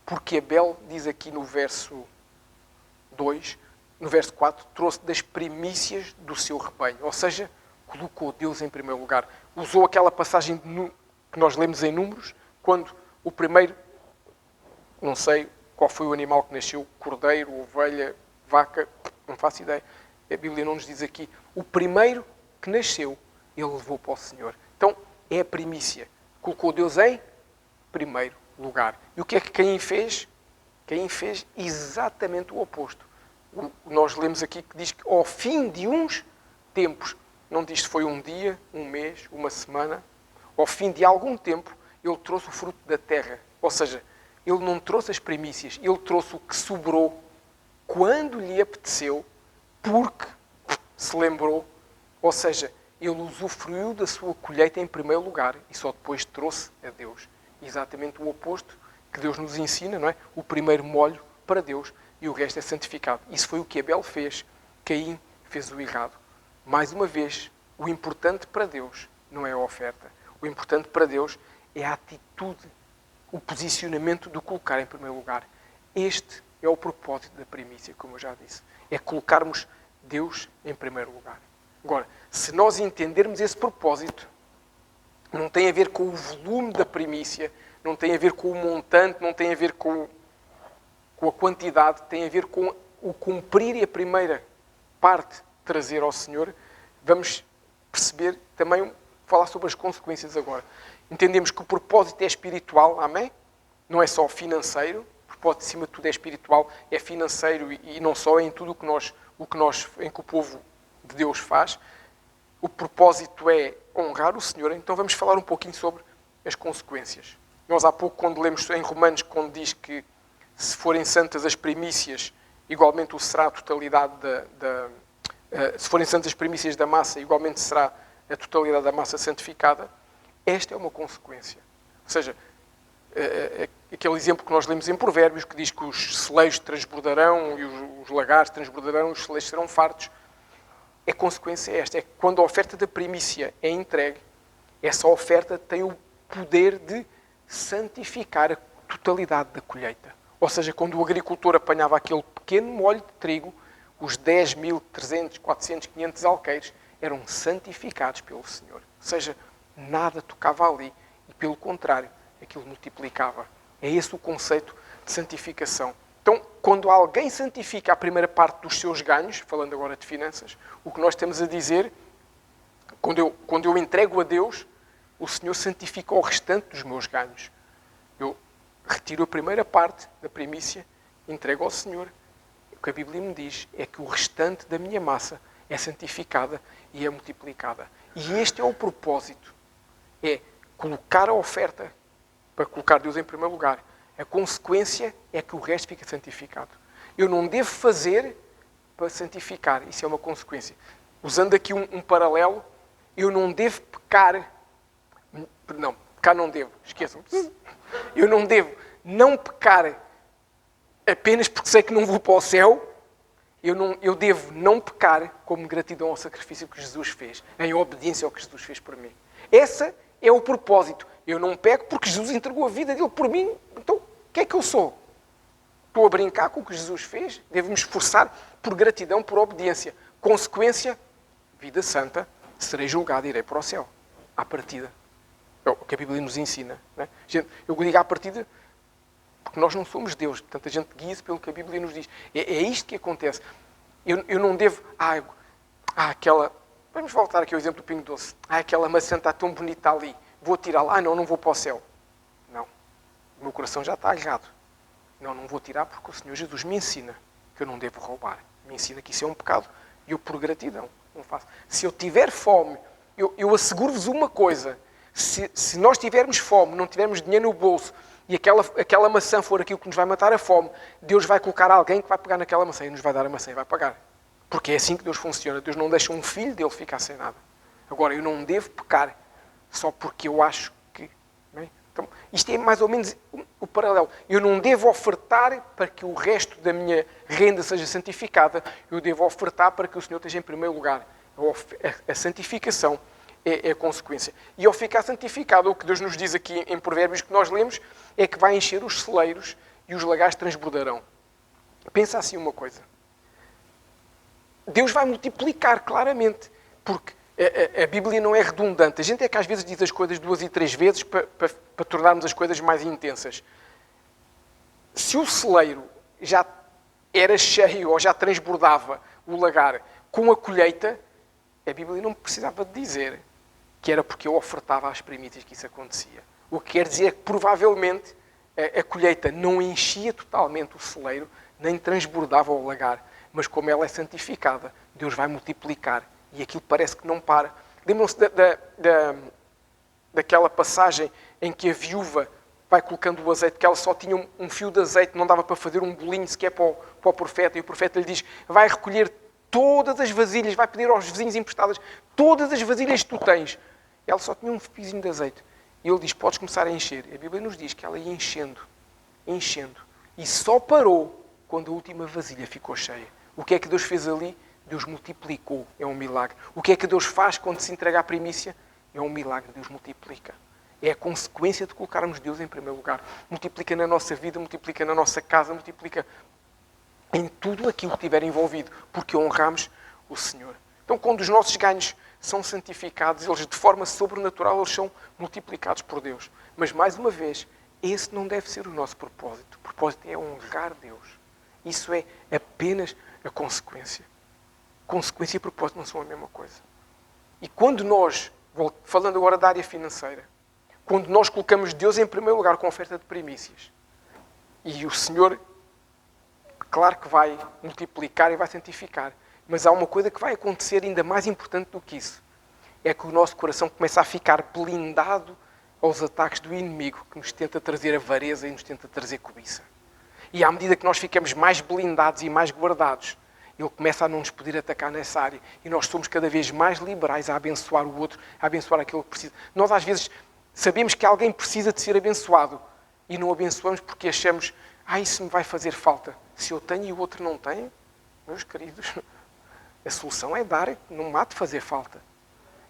Porque Abel, diz aqui no verso 2, no verso 4, trouxe das primícias do seu rebanho. Ou seja, colocou Deus em primeiro lugar. Usou aquela passagem que nós lemos em Números, quando o primeiro, não sei qual foi o animal que nasceu, cordeiro, ovelha, vaca, não faço ideia. A Bíblia não nos diz aqui. O primeiro que nasceu, ele levou para o Senhor. Então, é a primícia. Colocou Deus em primeiro lugar. E o que é que Caim fez? Caim fez exatamente o oposto. Nós lemos aqui que diz que ao fim de uns tempos, não diz se foi um dia, um mês, uma semana, ao fim de algum tempo, ele trouxe o fruto da terra. Ou seja, ele não trouxe as primícias, ele trouxe o que sobrou quando lhe apeteceu, porque se lembrou. Ou seja, ele usufruiu da sua colheita em primeiro lugar e só depois trouxe a Deus. Exatamente o oposto que Deus nos ensina, não é? O primeiro molho para Deus e o resto é santificado. Isso foi o que Abel fez. Caim fez o errado. Mais uma vez, o importante para Deus não é a oferta. O importante para Deus é a atitude, o posicionamento do colocar em primeiro lugar. Este é o propósito da primícia, como eu já disse. É colocarmos Deus em primeiro lugar. Agora, se nós entendermos esse propósito, não tem a ver com o volume da primícia, não tem a ver com o montante, não tem a ver com a quantidade, tem a ver com o cumprir e a primeira parte trazer ao Senhor. Vamos perceber também, falar sobre as consequências agora. Entendemos que o propósito é espiritual, amém? Não é só financeiro, o propósito, acima de tudo, é espiritual, é financeiro e não só, é em tudo em que o povo de Deus faz. O propósito é honrar o Senhor, então vamos falar um pouquinho sobre as consequências. Nós há pouco, quando lemos em Romanos, quando diz que se forem santas as primícias, igualmente o será a totalidade se forem santas as primícias da massa, igualmente será a totalidade da massa santificada. Esta é uma consequência. Ou seja, aquele exemplo que nós lemos em Provérbios, que diz que os celeiros transbordarão e os lagares transbordarão, os celeiros serão fartos. A consequência é esta, é que quando a oferta da primícia é entregue, essa oferta tem o poder de santificar a totalidade da colheita. Ou seja, quando o agricultor apanhava aquele pequeno molho de trigo, os 10 mil, 300, 400, 500 alqueires eram santificados pelo Senhor. Ou seja, nada tocava ali e, pelo contrário, aquilo multiplicava. É esse o conceito de santificação. Então, quando alguém santifica a primeira parte dos seus ganhos, falando agora de finanças, o que nós temos a dizer, quando eu entrego a Deus, o Senhor santifica o restante dos meus ganhos. Eu retiro a primeira parte da primícia, entrego ao Senhor. O que a Bíblia me diz é que o restante da minha massa é santificada e é multiplicada. E este é o propósito. É colocar a oferta, para colocar Deus em primeiro lugar, A consequência é que o resto fica santificado. Eu não devo fazer para santificar. Isso é uma consequência. Usando aqui um paralelo, eu não devo pecar. Não, pecar não devo. Esqueçam. Eu não devo não pecar apenas porque sei que não vou para o céu. Eu devo não pecar como gratidão ao sacrifício que Jesus fez, em obediência ao que Jesus fez por mim. Esse é o propósito. Eu não peco porque Jesus entregou a vida dele por mim. Então, o que é que eu sou? Estou a brincar com o que Jesus fez? Devo me esforçar por gratidão, por obediência. Consequência, vida santa, serei julgado e irei para o céu. À partida. É o que a Bíblia nos ensina. Não é? Gente, eu digo à partida porque nós não somos Deus. Portanto, a gente guia-se pelo que a Bíblia nos diz. É isto que acontece. Eu não devo... aquela... Vamos voltar aqui ao exemplo do Pingo Doce. Aquela maçã está tão bonita ali. Vou tirar lá. Não vou para o céu. Não. O meu coração já está errado. Não vou tirar porque o Senhor Jesus me ensina que eu não devo roubar. Me ensina que isso é um pecado. E eu, por gratidão, não faço. Se eu tiver fome, eu asseguro-vos uma coisa. Se nós tivermos fome, não tivermos dinheiro no bolso, e aquela maçã for aquilo que nos vai matar a fome, Deus vai colocar alguém que vai pegar naquela maçã e nos vai dar a maçã e vai pagar. Porque é assim que Deus funciona. Deus não deixa um filho dele ficar sem nada. Agora, eu não devo pecar só porque eu acho que... Bem, então, isto é mais ou menos o paralelo. Eu não devo ofertar para que o resto da minha renda seja santificada. Eu devo ofertar para que o Senhor esteja em primeiro lugar. A santificação é a consequência. E ao ficar santificado, o que Deus nos diz aqui em Provérbios que nós lemos, é que vai encher os celeiros e os lagares transbordarão. Pensa assim uma coisa. Deus vai multiplicar claramente, porque a Bíblia não é redundante. A gente é que às vezes diz as coisas 2 e 3 vezes para tornarmos as coisas mais intensas. Se o celeiro já era cheio ou já transbordava o lagar com a colheita, a Bíblia não precisava de dizer que era porque eu ofertava às primícias que isso acontecia. O que quer dizer é que provavelmente a colheita não enchia totalmente o celeiro, nem transbordava o lagar. Mas como ela é santificada, Deus vai multiplicar. E aquilo parece que não para. Lembram-se daquela passagem em que a viúva vai colocando o azeite, que ela só tinha um fio de azeite, não dava para fazer um bolinho sequer para o profeta. E o profeta lhe diz, vai recolher todas as vasilhas, vai pedir aos vizinhos emprestadas, todas as vasilhas que tu tens. Ela só tinha um fiozinho de azeite. E ele diz, podes começar a encher. A Bíblia nos diz que ela ia enchendo. E só parou quando a última vasilha ficou cheia. O que é que Deus fez ali? Deus multiplicou. É um milagre. O que é que Deus faz quando se entrega a primícia? É um milagre. Deus multiplica. É a consequência de colocarmos Deus em primeiro lugar. Multiplica na nossa vida, multiplica na nossa casa, multiplica em tudo aquilo que estiver envolvido, porque honramos o Senhor. Então, quando os nossos ganhos são santificados, eles de forma sobrenatural eles são multiplicados por Deus. Mas, mais uma vez, esse não deve ser o nosso propósito. O propósito é honrar Deus. Isso é apenas a consequência. Consequência e propósito não são a mesma coisa. E quando nós, falando agora da área financeira, quando nós colocamos Deus em primeiro lugar com a oferta de primícias, e o Senhor, claro que vai multiplicar e vai santificar, mas há uma coisa que vai acontecer ainda mais importante do que isso. É que o nosso coração começa a ficar blindado aos ataques do inimigo que nos tenta trazer avareza e nos tenta trazer cobiça. E à medida que nós ficamos mais blindados e mais guardados, ele começa a não nos poder atacar nessa área. E nós somos cada vez mais liberais a abençoar o outro, a abençoar aquele que precisa. Nós às vezes sabemos que alguém precisa de ser abençoado e não abençoamos porque achamos, isso me vai fazer falta. Se eu tenho e o outro não tem, meus queridos, a solução é dar, não há de fazer falta.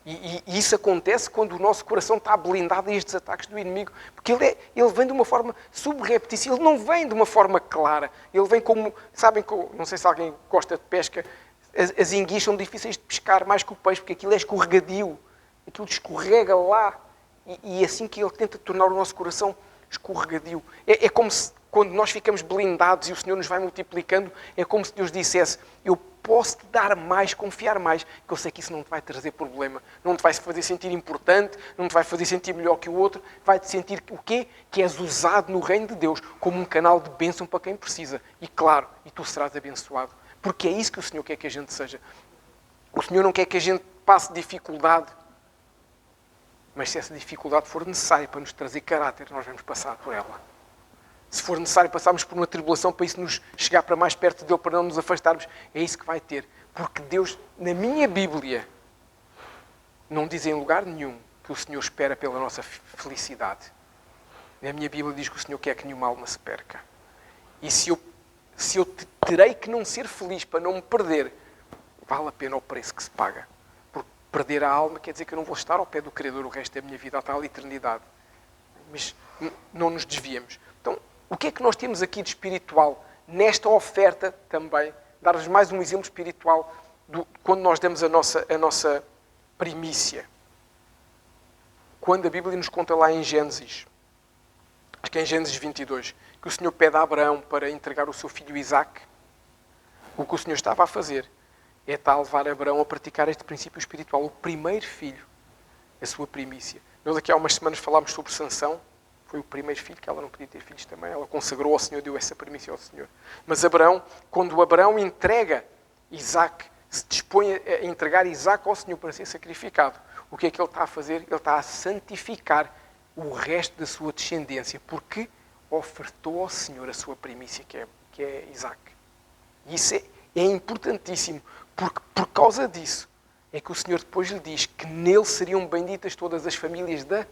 E isso acontece quando o nosso coração está blindado a estes ataques do inimigo. Porque ele vem de uma forma subreptícia, ele não vem de uma forma clara. Ele vem como, sabem, não sei se alguém gosta de pesca, as enguias são difíceis de pescar mais que o peixe, porque aquilo é escorregadio. Aquilo escorrega lá. E é assim que ele tenta tornar o nosso coração escorregadio. É como se, quando nós ficamos blindados e o Senhor nos vai multiplicando, é como se Deus dissesse, eu posso te dar mais, confiar mais, que eu sei que isso não te vai trazer problema. Não te vai fazer sentir importante, não te vai fazer sentir melhor que o outro, vai-te sentir o quê? Que és usado no reino de Deus como um canal de bênção para quem precisa. E claro, e tu serás abençoado. Porque é isso que o Senhor quer que a gente seja. O Senhor não quer que a gente passe dificuldade, mas se essa dificuldade for necessária para nos trazer caráter, nós vamos passar por ela. Se for necessário passarmos por uma tribulação para isso nos chegar para mais perto dele, para não nos afastarmos, é isso que vai ter. Porque Deus, na minha Bíblia, não diz em lugar nenhum que o Senhor espera pela nossa felicidade. Na minha Bíblia diz que o Senhor quer que nenhuma alma se perca. E se eu terei que não ser feliz para não me perder, vale a pena o preço que se paga. Porque perder a alma quer dizer que eu não vou estar ao pé do Criador o resto da minha vida, até a eternidade. Mas não nos desviemos. Então, o que é que nós temos aqui de espiritual nesta oferta também? Dar-vos mais um exemplo espiritual quando nós damos a nossa primícia. Quando a Bíblia nos conta lá em Gênesis, acho que é em Gênesis 22, que o Senhor pede a Abraão para entregar o seu filho Isaque, o que o Senhor estava a fazer é estar a levar Abraão a praticar este princípio espiritual. O primeiro filho, a sua primícia. Nós aqui há umas semanas falámos sobre Sansão. Foi o primeiro filho, que ela não podia ter filhos também. Ela consagrou ao Senhor, deu essa primícia ao Senhor. Mas Abraão, quando Abraão entrega Isaque, se dispõe a entregar Isaque ao Senhor para ser sacrificado, o que é que ele está a fazer? Ele está a santificar o resto da sua descendência, porque ofertou ao Senhor a sua primícia, que é Isaque. E isso é importantíssimo, porque por causa disso é que o Senhor depois lhe diz que nele seriam benditas todas as famílias da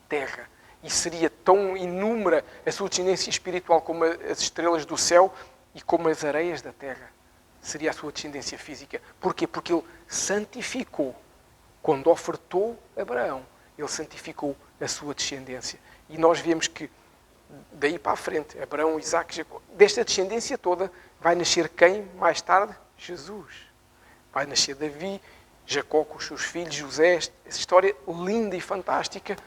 terra. E seria tão inúmera a sua descendência espiritual como as estrelas do céu e como as areias da terra. Seria a sua descendência física. Porquê? Porque ele santificou. Quando ofertou Abraão, ele santificou a sua descendência. E nós vemos que, daí para a frente, Abraão, Isaque, Jacó, desta descendência toda, vai nascer quem mais tarde? Jesus. Vai nascer Davi, Jacó com os seus filhos, José. Essa história linda e fantástica,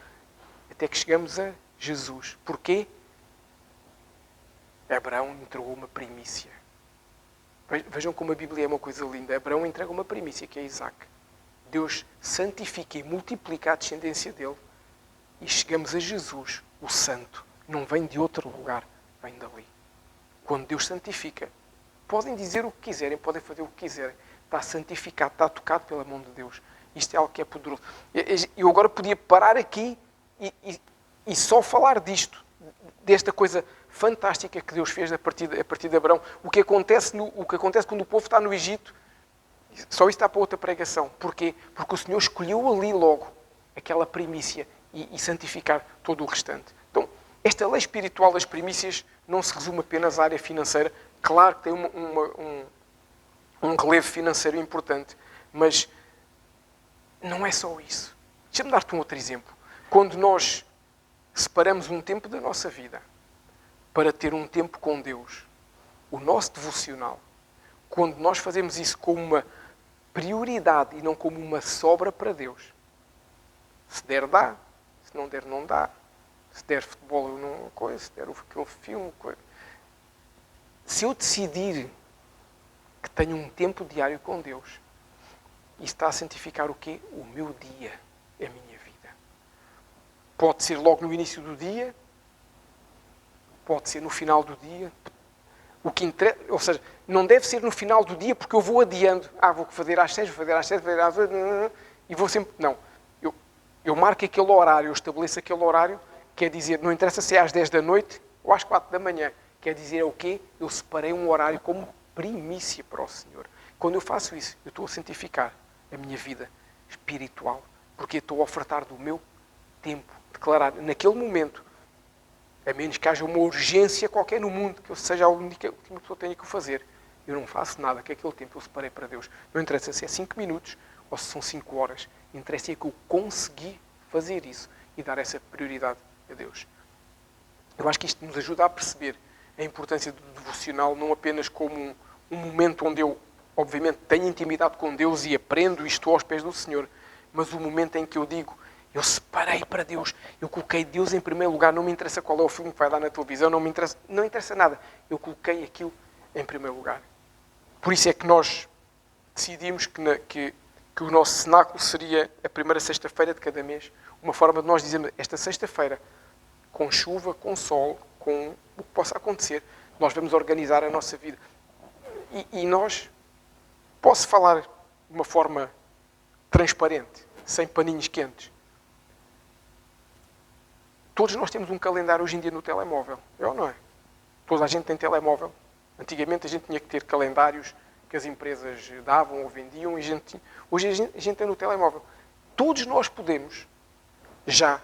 até que chegamos a Jesus. Porquê? Abraão entregou uma primícia. Vejam como a Bíblia é uma coisa linda. Abraão entrega uma primícia, que é Isaque. Deus santifica e multiplica a descendência dele. E chegamos a Jesus, o Santo. Não vem de outro lugar, vem dali. Quando Deus santifica, podem dizer o que quiserem, podem fazer o que quiserem. Está santificado, está tocado pela mão de Deus. Isto é algo que é poderoso. Eu agora podia parar aqui e só falar disto, desta coisa fantástica que Deus fez a partir de Abraão. O que acontece quando o povo está no Egito, só isso está para outra pregação. Porquê? Porque o Senhor escolheu ali logo aquela primícia e santificar todo o restante. Então, esta lei espiritual das primícias não se resume apenas à área financeira. Claro que tem um relevo financeiro importante, mas não é só isso. Deixa-me dar-te um outro exemplo. Quando nós separamos um tempo da nossa vida para ter um tempo com Deus, o nosso devocional, quando nós fazemos isso como uma prioridade e não como uma sobra para Deus, se der, dá. Se não der, não dá. Se der futebol, eu não coisa. Se der aquele filme, coisa. Se eu decidir que tenho um tempo diário com Deus, isso está a santificar o quê? O meu dia, a minha vida. Pode ser logo no início do dia, pode ser no final do dia. O que interessa, ou seja, não deve ser no final do dia porque eu vou adiando. Vou fazer às 6, vou fazer às 7, vou fazer às 8, e vou sempre... Não. Eu marco aquele horário, eu estabeleço aquele horário, quer dizer, não interessa se é às 10 da noite ou às 4 da manhã. Quer dizer, é o quê? Eu separei um horário como primícia para o Senhor. Quando eu faço isso, eu estou a santificar a minha vida espiritual, porque eu estou a ofertar do meu tempo, declarar naquele momento, a menos que haja uma urgência qualquer no mundo, que eu seja a única pessoa que tenha que o fazer. Eu não faço nada, que aquele tempo eu separei para Deus. Não interessa se é 5 minutos ou se são 5 horas. Interessa é que eu consegui fazer isso e dar essa prioridade a Deus. Eu acho que isto nos ajuda a perceber a importância do devocional, não apenas como um momento onde eu, obviamente, tenho intimidade com Deus e aprendo e estou aos pés do Senhor, mas o momento em que eu digo, eu separei para Deus, eu coloquei Deus em primeiro lugar, não me interessa qual é o filme que vai dar na televisão, não interessa nada, eu coloquei aquilo em primeiro lugar. Por isso é que nós decidimos que o nosso cenáculo seria a primeira sexta-feira de cada mês, uma forma de nós dizermos, esta sexta-feira, com chuva, com sol, com o que possa acontecer, nós vamos organizar a nossa vida. E nós, posso falar de uma forma transparente, sem paninhos quentes. Todos nós temos um calendário hoje em dia no telemóvel, é ou não é? Toda a gente tem telemóvel. Antigamente a gente tinha que ter calendários que as empresas davam ou vendiam. Hoje a gente tem no telemóvel. Todos nós podemos, já,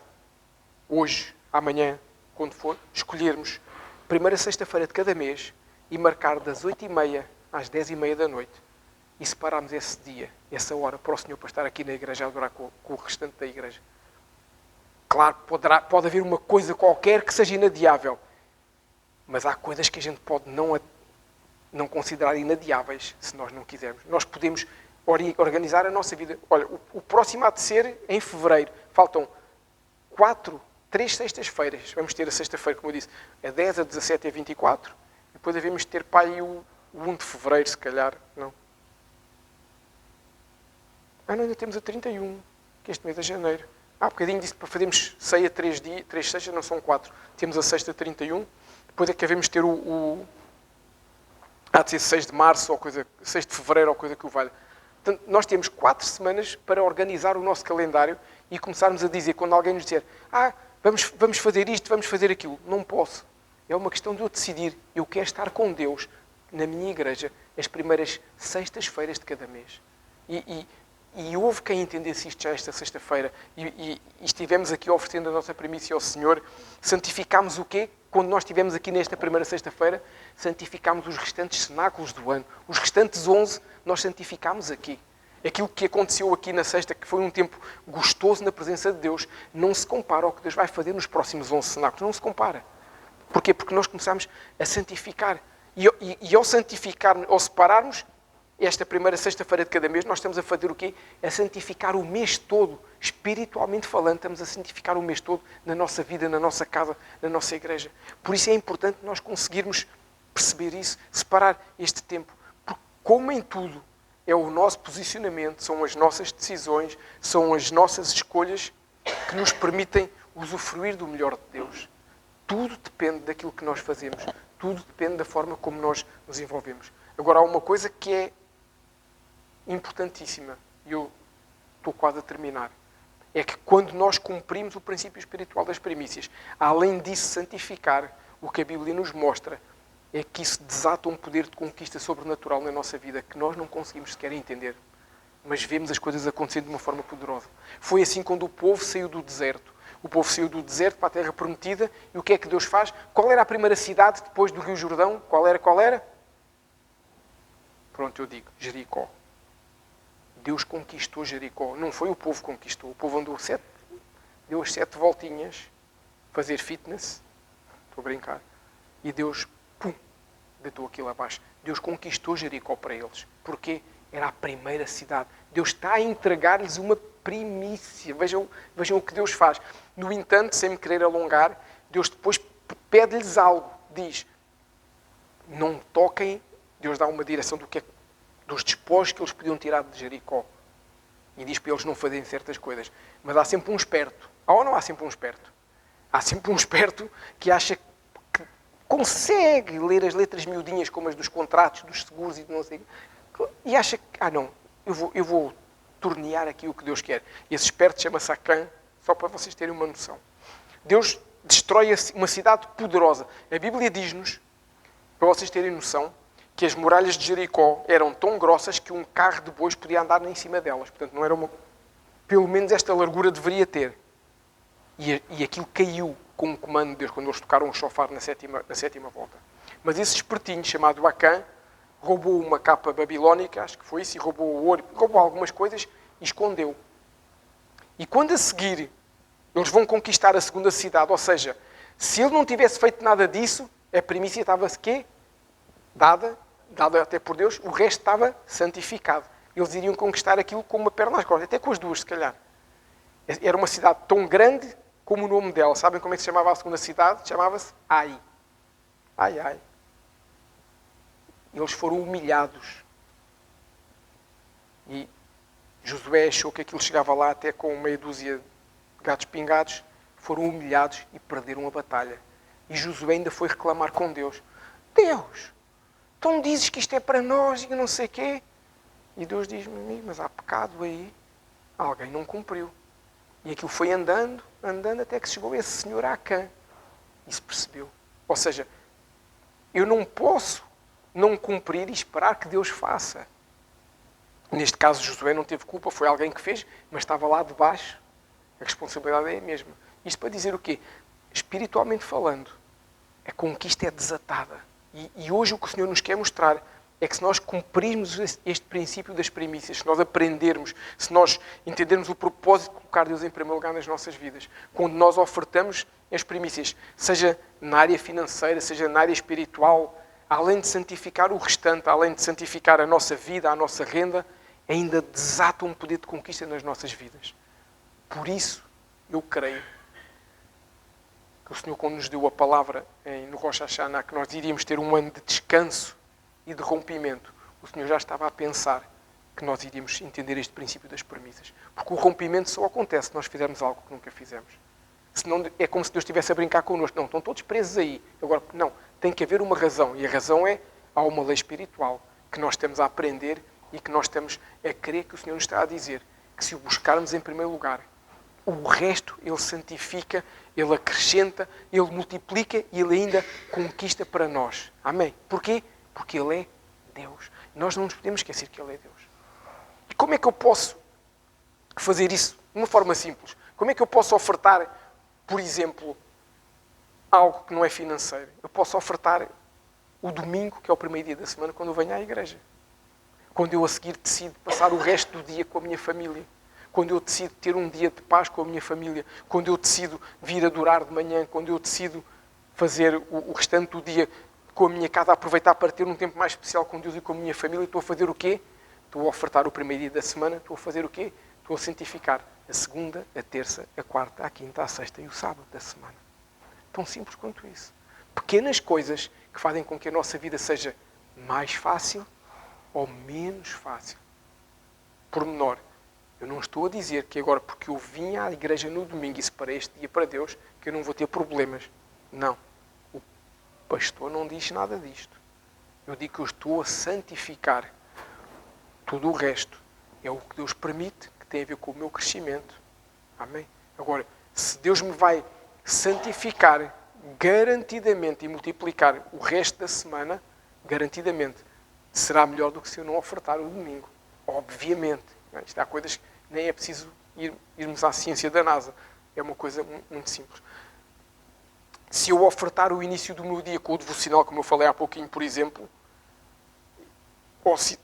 hoje, amanhã, quando for, escolhermos primeira sexta-feira de cada mês e marcar das 8h30 às 10h30 da noite e separarmos esse dia, essa hora, para o Senhor, para estar aqui na igreja a adorar com o restante da igreja. Claro, pode haver uma coisa qualquer que seja inadiável, mas há coisas que a gente pode não considerar inadiáveis se nós não quisermos. Nós podemos organizar a nossa vida. Olha, o próximo há de ser em fevereiro. Faltam 3 sextas-feiras. Vamos ter a sexta-feira, como eu disse, a 10, a 17 e a 24. E depois devemos ter para aí o 1 de fevereiro, se calhar. Não, ainda temos a 31, que este mês é janeiro. Há bocadinho disse para fazermos ceia 3 sextas, não são 4. Temos a sexta 31. Depois é que devemos ter há de ser 6 de março, ou 6 de fevereiro, ou coisa que o valha. Portanto, nós temos 4 semanas para organizar o nosso calendário e começarmos a dizer, quando alguém nos disser, vamos fazer isto, vamos fazer aquilo. Não posso. É uma questão de eu decidir. Eu quero estar com Deus na minha igreja as primeiras sextas-feiras de cada mês. E houve quem entendesse isto já esta sexta-feira e estivemos aqui oferecendo a nossa primícia ao Senhor. Santificámos o quê? Quando nós estivemos aqui nesta primeira sexta-feira, santificámos os restantes cenáculos do ano. Os restantes 11 nós santificámos aqui. Aquilo que aconteceu aqui na sexta, que foi um tempo gostoso na presença de Deus, não se compara ao que Deus vai fazer nos próximos 11 cenáculos. Não se compara. Porquê? Porque nós começámos a santificar. E ao santificar, ao separarmos, esta primeira sexta-feira de cada mês, nós estamos a fazer o quê? A santificar o mês todo. Espiritualmente falando, estamos a santificar o mês todo na nossa vida, na nossa casa, na nossa igreja. Por isso é importante nós conseguirmos perceber isso, separar este tempo. Porque, como em tudo, é o nosso posicionamento, são as nossas decisões, são as nossas escolhas que nos permitem usufruir do melhor de Deus. Tudo depende daquilo que nós fazemos. Tudo depende da forma como nós nos envolvemos. Agora, há uma coisa que é importantíssima, e eu estou quase a terminar, é que quando nós cumprimos o princípio espiritual das primícias, além disso santificar, o que a Bíblia nos mostra é que isso desata um poder de conquista sobrenatural na nossa vida que nós não conseguimos sequer entender, mas vemos as coisas acontecendo de uma forma poderosa. Foi assim quando o povo saiu do deserto. O povo saiu do deserto para a terra prometida, e o que é que Deus faz? Qual era a primeira cidade depois do Rio Jordão? Qual era? Pronto, eu digo, Jericó. Deus conquistou Jericó. Não foi o povo que conquistou. O povo andou deu as 7 voltinhas, fazer fitness, estou a brincar, e Deus, deitou aquilo abaixo. Deus conquistou Jericó para eles. Porquê? Era a primeira cidade. Deus está a entregar-lhes uma primícia. Vejam o que Deus faz. No entanto, sem me querer alongar, Deus depois pede-lhes algo. Diz, não toquem. Deus dá uma direção dos despojos que eles podiam tirar de Jericó. E diz para eles não fazerem certas coisas. Mas há sempre um esperto. Há ou não há sempre um esperto? Há sempre um esperto que acha que consegue ler as letras miudinhas como as dos contratos, dos seguros e de não sei. E acha que, eu vou tornear aqui o que Deus quer. E esse esperto chama-se Acã, só para vocês terem uma noção. Deus destrói uma cidade poderosa. A Bíblia diz-nos, para vocês terem noção, que as muralhas de Jericó eram tão grossas que um carro de bois podia andar em cima delas. Portanto, não era pelo menos esta largura deveria ter. E aquilo caiu com o comando de Deus, quando eles tocaram o chofar na sétima volta. Mas esse espertinho, chamado Acã, roubou uma capa babilónica, acho que foi isso, e roubou o ouro, roubou algumas coisas e escondeu. E quando a seguir eles vão conquistar a segunda cidade, ou seja, se ele não tivesse feito nada disso, a primícia estava-se quê? Dada até por Deus, o resto estava santificado. Eles iriam conquistar aquilo com uma perna às costas, até com as duas, se calhar. Era uma cidade tão grande como o nome dela. Sabem como é que se chamava a segunda cidade? Chamava-se Ai. Ai. Eles foram humilhados. E Josué achou que aquilo chegava lá até com meia dúzia de gatos pingados. Foram humilhados e perderam a batalha. E Josué ainda foi reclamar com Deus. Deus, então dizes que isto é para nós e não sei o quê. E Deus diz-me, mas há pecado aí. Alguém não cumpriu. E aquilo foi andando, até que chegou esse senhor Acã. E se percebeu. Ou seja, eu não posso não cumprir e esperar que Deus faça. Neste caso, Josué não teve culpa, foi alguém que fez, mas estava lá debaixo. A responsabilidade é a mesma. Isto para dizer o quê? Espiritualmente falando, a conquista é desatada. E hoje o que o Senhor nos quer mostrar é que se nós cumprirmos este princípio das primícias, se nós aprendermos, se nós entendermos o propósito de colocar Deus em primeiro lugar nas nossas vidas, quando nós ofertamos as primícias, seja na área financeira, seja na área espiritual, além de santificar o restante, além de santificar a nossa vida, a nossa renda, ainda desata um poder de conquista nas nossas vidas. Por isso, eu creio que o Senhor, quando nos deu a palavra no Rosh Hashanah, que nós iríamos ter um ano de descanso e de rompimento, o Senhor já estava a pensar que nós iríamos entender este princípio das premissas. Porque o rompimento só acontece se nós fizermos algo que nunca fizemos. Senão é como se Deus estivesse a brincar connosco. Não, estão todos presos aí. Agora, não, tem que haver uma razão. E a razão é, há uma lei espiritual que nós estamos a aprender e que nós estamos a crer que o Senhor nos está a dizer. Que se o buscarmos em primeiro lugar, o resto Ele santifica, Ele acrescenta, Ele multiplica e Ele ainda conquista para nós. Amém? Porquê? Porque Ele é Deus. Nós não nos podemos esquecer que Ele é Deus. E como é que eu posso fazer isso de uma forma simples? Como é que eu posso ofertar, por exemplo, algo que não é financeiro? Eu posso ofertar o domingo, que é o primeiro dia da semana, quando eu venho à igreja. Quando eu a seguir decido passar o resto do dia com a minha família. Quando eu decido ter um dia de paz com a minha família. Quando eu decido vir adorar de manhã. Quando eu decido fazer o restante do dia com a minha casa, aproveitar para ter um tempo mais especial com Deus e com a minha família. Estou a fazer o quê? Estou a ofertar o primeiro dia da semana. Estou a fazer o quê? Estou a santificar a segunda, a terça, a quarta, a quinta, a sexta e o sábado da semana. Tão simples quanto isso. Pequenas coisas que fazem com que a nossa vida seja mais fácil ou menos fácil. Pormenor. Eu não estou a dizer que agora, porque eu vim à igreja no domingo e separei este dia para Deus, que eu não vou ter problemas. Não. O pastor não diz nada disto. Eu digo que eu estou a santificar. Tudo o resto é o que Deus permite, que tem a ver com o meu crescimento. Amém? Agora, se Deus me vai santificar garantidamente e multiplicar o resto da semana, garantidamente, será melhor do que se eu não ofertar o domingo. Obviamente. Isto há coisas que nem é preciso irmos à ciência da NASA. É uma coisa muito simples. Se eu ofertar o início do meu dia com o devocional, como eu falei há pouquinho, por exemplo, ou se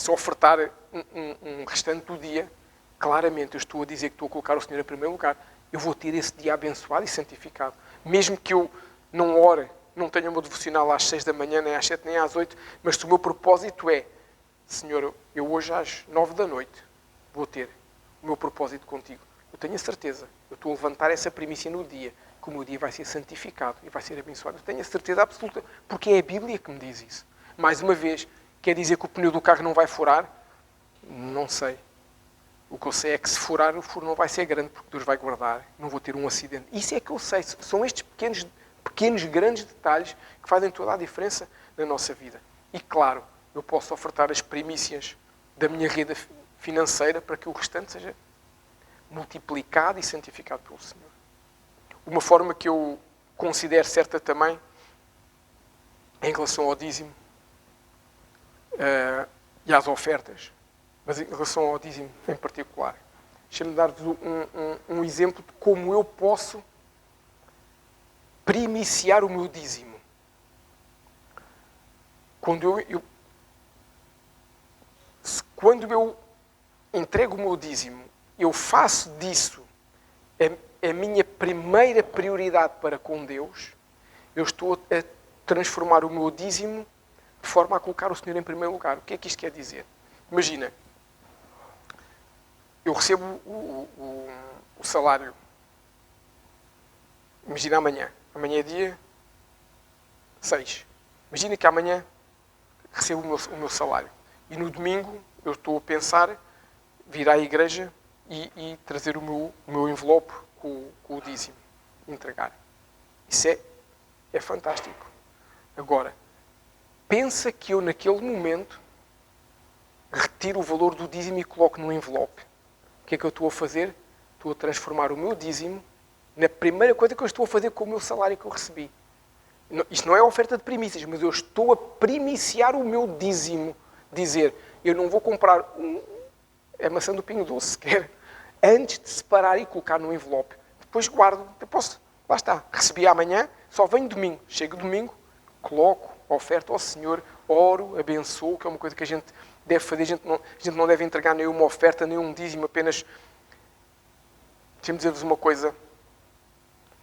ofertar um restante do dia, claramente eu estou a dizer que estou a colocar o Senhor em primeiro lugar. Eu vou ter esse dia abençoado e santificado. Mesmo que eu não ore, não tenha o meu devocional às 6 da manhã, nem às 7, nem às 8, mas se o meu propósito é, Senhor, eu hoje às 9 da noite vou ter o meu propósito contigo. Eu tenho a certeza, eu estou a levantar essa primícia no dia, que o meu dia vai ser santificado e vai ser abençoado. Eu tenho a certeza absoluta, porque é a Bíblia que me diz isso. Mais uma vez, quer dizer que o pneu do carro não vai furar? Não sei. O que eu sei é que se furar, o furo não vai ser grande, porque Deus vai guardar, não vou ter um acidente. Isso é que eu sei. São estes pequenos, grandes detalhes que fazem toda a diferença na nossa vida. E claro, eu posso ofertar as primícias da minha rede financeira para que o restante seja multiplicado e santificado pelo Senhor. Uma forma que eu considero certa também, em relação ao dízimo e às ofertas, mas em relação ao dízimo em particular, deixa-me dar-vos um exemplo de como eu posso primiciar o meu dízimo. Quando eu entrego o meu dízimo, eu faço disso a minha primeira prioridade para com Deus, eu estou a transformar o meu dízimo de forma a colocar o Senhor em primeiro lugar. O que é que isto quer dizer? Imagina, eu recebo o salário. Imagina amanhã. Amanhã é dia 6. Imagina que amanhã recebo o meu salário. E no domingo eu estou a pensar vir à igreja e trazer o meu envelope com o dízimo. Entregar. Isso é fantástico. Agora, pensa que eu naquele momento retiro o valor do dízimo e coloco no envelope. O que é que eu estou a fazer? Estou a transformar o meu dízimo na primeira coisa que eu estou a fazer com o meu salário que eu recebi. Isto não é oferta de primícias, mas eu estou a primiciar o meu dízimo. Dizer, eu não vou comprar a maçã do Pingo Doce sequer, antes de separar e colocar no envelope. Depois guardo, lá está, recebi amanhã, só venho domingo. Chego domingo, coloco a oferta ao Senhor, oro, abençoo, que é uma coisa que a gente deve fazer. A gente não deve entregar nenhuma oferta, nenhum dízimo, apenas... Deixem-me dizer-vos uma coisa,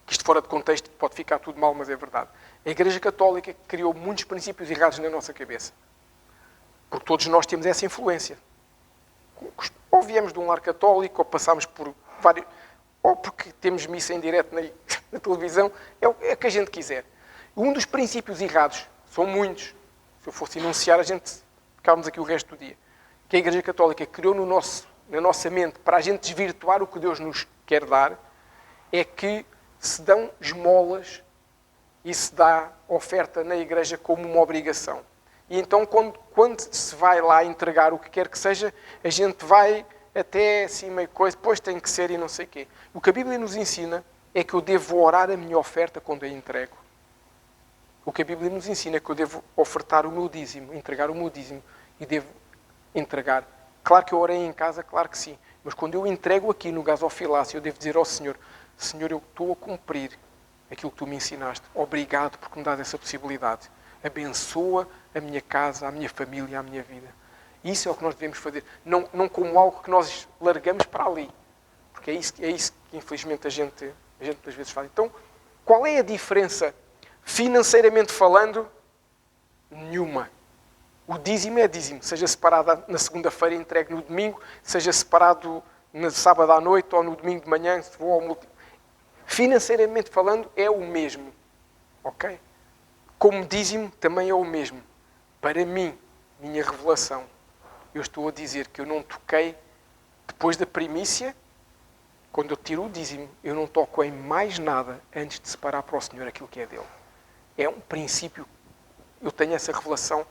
que isto fora de contexto pode ficar tudo mal, mas é verdade. A Igreja Católica criou muitos princípios errados na nossa cabeça. Porque todos nós temos essa influência. Ou viemos de um lar católico, ou passamos por vários... Ou porque temos missa em direto na televisão, é o que a gente quiser. Um dos princípios errados, são muitos, se eu fosse enunciar, a gente ficávamos aqui o resto do dia, que a Igreja Católica criou na nossa mente para a gente desvirtuar o que Deus nos quer dar, é que se dão esmolas e se dá oferta na igreja como uma obrigação. E então, quando se vai lá entregar o que quer que seja, a gente vai até assim meio coisa, depois tem que ser e não sei o quê. O que a Bíblia nos ensina é que eu devo orar a minha oferta quando a entrego. O que a Bíblia nos ensina é que eu devo ofertar o meu dízimo, entregar o meu dízimo e devo entregar. Claro que eu orei em casa, claro que sim. Mas quando eu entrego aqui no gasofilácio, eu devo dizer ao Senhor, Senhor, eu estou a cumprir aquilo que tu me ensinaste. Obrigado por me dar essa possibilidade. Abençoa a minha casa, a minha família, a minha vida. Isso é o que nós devemos fazer. Não como algo que nós largamos para ali. Porque é isso que infelizmente a gente muitas vezes faz. Então, qual é a diferença? Financeiramente falando, nenhuma. O dízimo é dízimo. Seja separado na segunda-feira e entregue no domingo, seja separado no sábado à noite ou no domingo de manhã, se for ao multi... Financeiramente falando, é o mesmo. Ok? Como dízimo, também é o mesmo. Para mim, minha revelação, eu estou a dizer que eu não toquei, depois da primícia, quando eu tiro o dízimo, eu não toco em mais nada antes de separar para o Senhor aquilo que é dele. É um princípio. Eu tenho essa revelação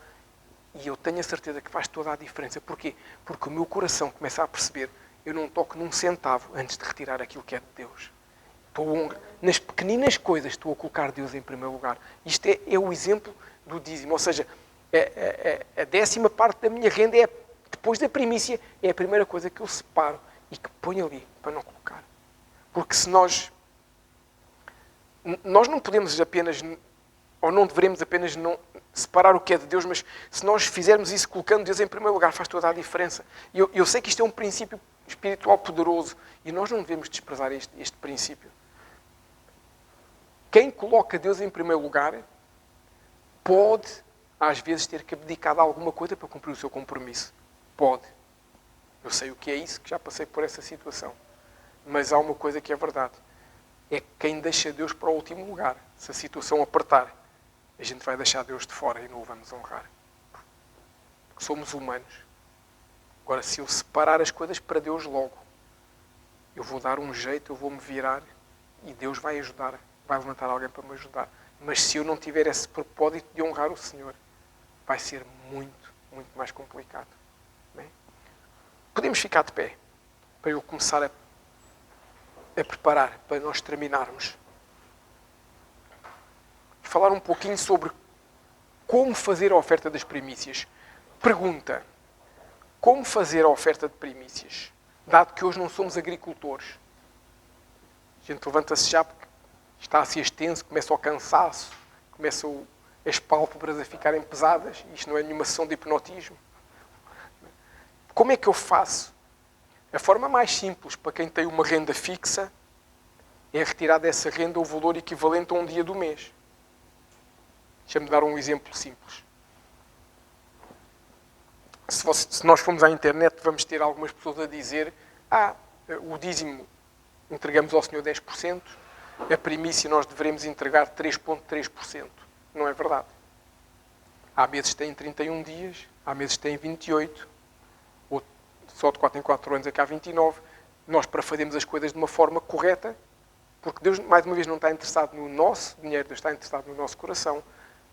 e eu tenho a certeza que faz toda a diferença. Porquê? Porque o meu coração começa a perceber, eu não toco num centavo antes de retirar aquilo que é de Deus. Nas pequeninas coisas estou a colocar Deus em primeiro lugar. Isto é o exemplo do dízimo. Ou seja, a 10ª parte da minha renda, depois da primícia, é a primeira coisa que eu separo e que ponho ali para não colocar. Porque se nós não podemos apenas, ou não devemos apenas não separar o que é de Deus, mas se nós fizermos isso colocando Deus em primeiro lugar, faz toda a diferença. E eu sei que isto é um princípio espiritual poderoso e nós não devemos desprezar este princípio. Quem coloca Deus em primeiro lugar pode, às vezes, ter que abdicar de alguma coisa para cumprir o seu compromisso. Pode. Eu sei o que é isso, que já passei por essa situação. Mas há uma coisa que é verdade. É quem deixa Deus para o último lugar. Se a situação apertar, a gente vai deixar Deus de fora e não o vamos honrar. Porque somos humanos. Agora, se eu separar as coisas para Deus logo, eu vou dar um jeito, eu vou me virar e Deus vai ajudar. Vai levantar alguém para me ajudar. Mas se eu não tiver esse propósito de honrar o Senhor, vai ser muito, muito mais complicado. Bem? Podemos ficar de pé para eu começar a preparar, para nós terminarmos. Falar um pouquinho sobre como fazer a oferta das primícias. Pergunta: como fazer a oferta de primícias? Dado que hoje não somos agricultores. A gente levanta-se já porque está assim extenso, começa o cansaço, começam as pálpebras a ficarem pesadas. Isto não é nenhuma sessão de hipnotismo. Como é que eu faço? A forma mais simples para quem tem uma renda fixa é retirar dessa renda o valor equivalente a um dia do mês. Deixa-me dar um exemplo simples. Se nós formos à internet, vamos ter algumas pessoas a dizer o dízimo entregamos ao Senhor 10%, a primícia nós devemos entregar 3,3%. Não é verdade. Há meses que têm 31 dias, há meses que têm 28, ou só de 4 em 4 anos é que há 29. Nós, para fazermos as coisas de uma forma correta, porque Deus, mais uma vez, não está interessado no nosso dinheiro, Deus está interessado no nosso coração.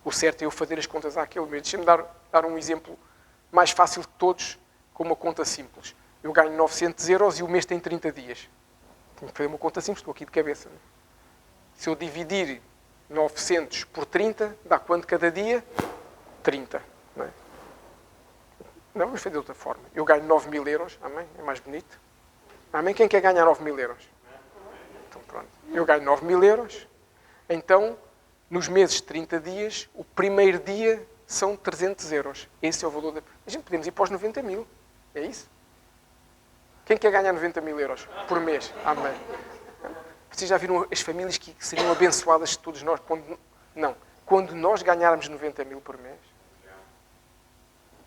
O certo é eu fazer as contas àquele mês. Deixa-me dar um exemplo mais fácil de todos, com uma conta simples. Eu ganho 900 euros e o mês tem 30 dias. Tenho que fazer uma conta simples, estou aqui de cabeça. Se eu dividir 900 por 30 dá quanto cada dia? 30. Não é? Não, vamos fazer de outra forma. Eu ganho 9.000 euros. Amém? É mais bonito. Amém? Quem quer ganhar 9.000 euros? Então pronto. Eu ganho 9.000 euros. Então, nos meses de 30 dias, o primeiro dia são 300 euros. Esse é o valor da... A gente podemos ir para os 90.000. É isso? Quem quer ganhar 90.000 euros por mês? Amém. Vocês já viram as famílias que seriam abençoadas de todos nós? Quando nós ganharmos 90.000 por mês,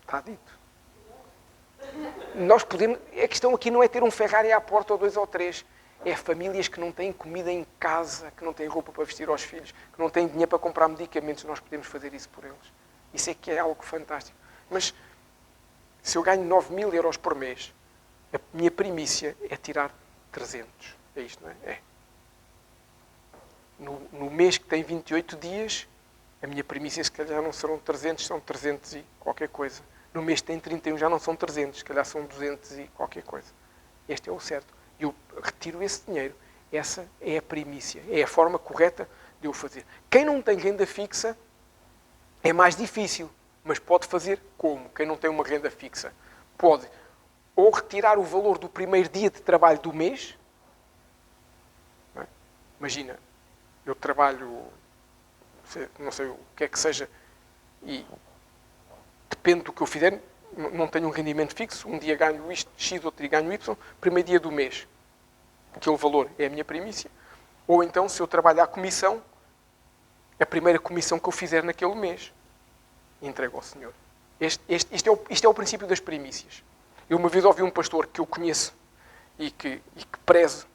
está dito. Nós podemos... A questão aqui não é ter um Ferrari à porta ou 2 ou 3. É famílias que não têm comida em casa, que não têm roupa para vestir aos filhos, que não têm dinheiro para comprar medicamentos. Nós podemos fazer isso por eles. Isso é que é algo fantástico. Mas se eu ganho 9.000 euros por mês, a minha primícia é tirar 300. É isto, não é? É. No mês que tem 28 dias, a minha primícia se calhar não serão 300, são 300 e qualquer coisa. No mês que tem 31 já não são 300, se calhar são 200 e qualquer coisa. Este é o certo. Eu retiro esse dinheiro. Essa é a primícia. É a forma correta de eu fazer. Quem não tem renda fixa é mais difícil, mas pode fazer como? Quem não tem uma renda fixa pode ou retirar o valor do primeiro dia de trabalho do mês. Não é? Imagina, eu trabalho, não sei o que é que seja, e depende do que eu fizer, não tenho um rendimento fixo, um dia ganho isto, X, outro dia ganho Y, primeiro dia do mês. Aquele valor é a minha primícia. Ou então, se eu trabalhar a comissão, a primeira comissão que eu fizer naquele mês, entrego ao Senhor. Isto é o princípio das primícias. Eu uma vez ouvi um pastor que eu conheço e que prezo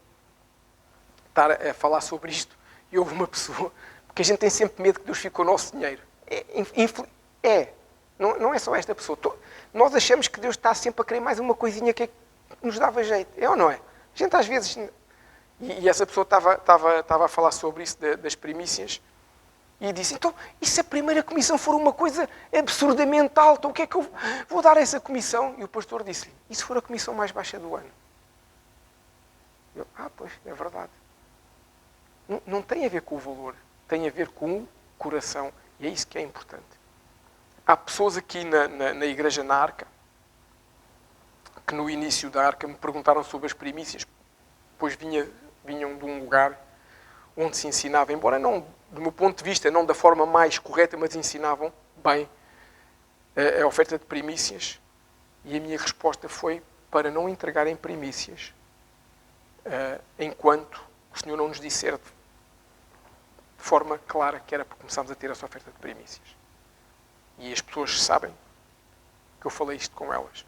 estar a falar sobre isto, e houve uma pessoa, porque a gente tem sempre medo que Deus fique com o nosso dinheiro. Não é só esta pessoa. Nós achamos que Deus está sempre a querer mais uma coisinha que nos dava jeito. É ou não é? A gente às vezes... E essa pessoa estava a falar sobre isso, das primícias, e disse, então, e se a primeira comissão for uma coisa absurdamente alta, o que é que eu vou dar a essa comissão? E o pastor disse-lhe, e se for a comissão mais baixa do ano? Pois, é verdade. Não tem a ver com o valor, tem a ver com o coração, e é isso que é importante. Há pessoas aqui na igreja na Arca, que no início da Arca me perguntaram sobre as primícias, pois vinham de um lugar onde se ensinava, embora não, do meu ponto de vista, não da forma mais correta, mas ensinavam bem a oferta de primícias. E a minha resposta foi para não entregarem primícias enquanto o Senhor não nos disser de forma clara que era para começarmos a ter essa oferta de primícias. E as pessoas sabem que eu falei isto com elas.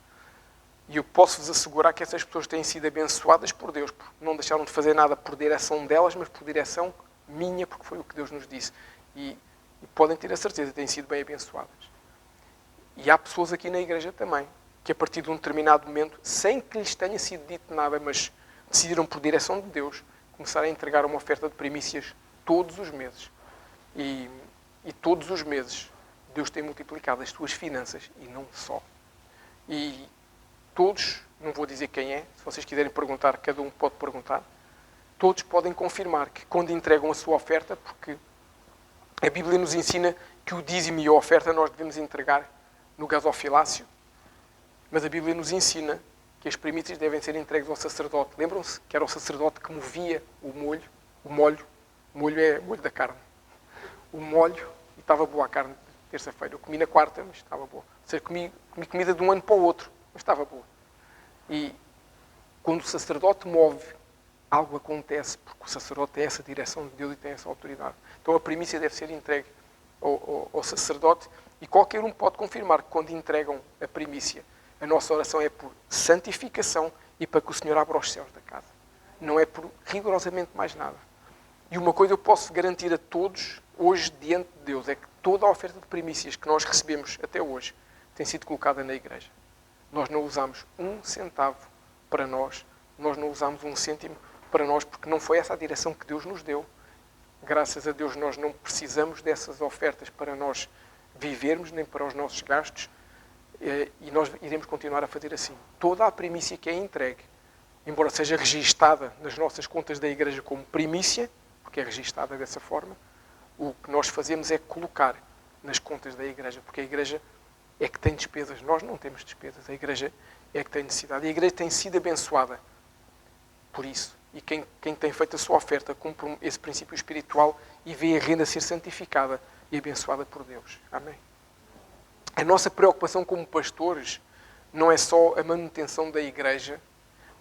E eu posso-vos assegurar que essas pessoas têm sido abençoadas por Deus, porque não deixaram de fazer nada por direção delas, mas por direção minha, porque foi o que Deus nos disse. E podem ter a certeza, têm sido bem abençoadas. E há pessoas aqui na igreja também, que a partir de um determinado momento, sem que lhes tenha sido dito nada, mas decidiram por direção de Deus, começar a entregar uma oferta de primícias todos os meses. E todos os meses Deus tem multiplicado as suas finanças, e não só. E todos, não vou dizer quem é, se vocês quiserem perguntar, cada um pode perguntar, todos podem confirmar que quando entregam a sua oferta, porque a Bíblia nos ensina que o dízimo e a oferta nós devemos entregar no gasofilácio, mas a Bíblia nos ensina que as primícias devem ser entregues ao sacerdote. Lembram-se que era o sacerdote que movia o molho, o molho é molho da carne, o molho, e estava boa a carne de terça-feira. Eu comi na quarta, mas estava boa. Ou seja, comi comida de um ano para o outro, mas estava boa. E quando o sacerdote move, algo acontece, porque o sacerdote tem essa direção de Deus e tem essa autoridade. Então a primícia deve ser entregue ao sacerdote, e qualquer um pode confirmar que quando entregam a primícia, a nossa oração é por santificação e para que o Senhor abra os céus da casa. Não é por rigorosamente mais nada. E uma coisa eu posso garantir a todos, hoje, diante de Deus, é que toda a oferta de primícias que nós recebemos até hoje tem sido colocada na igreja. Nós não usamos um centavo para nós não usamos um cêntimo para nós, porque não foi essa a direção que Deus nos deu. Graças a Deus nós não precisamos dessas ofertas para nós vivermos, nem para os nossos gastos, e nós iremos continuar a fazer assim. Toda a primícia que é entregue, embora seja registada nas nossas contas da igreja como primícia, porque é registada dessa forma, o que nós fazemos é colocar nas contas da igreja, porque a igreja é que tem despesas. Nós não temos despesas. A igreja é que tem necessidade. E a igreja tem sido abençoada por isso. E quem tem feito a sua oferta cumpre esse princípio espiritual e vê a renda ser santificada e abençoada por Deus. Amém? A nossa preocupação como pastores não é só a manutenção da igreja,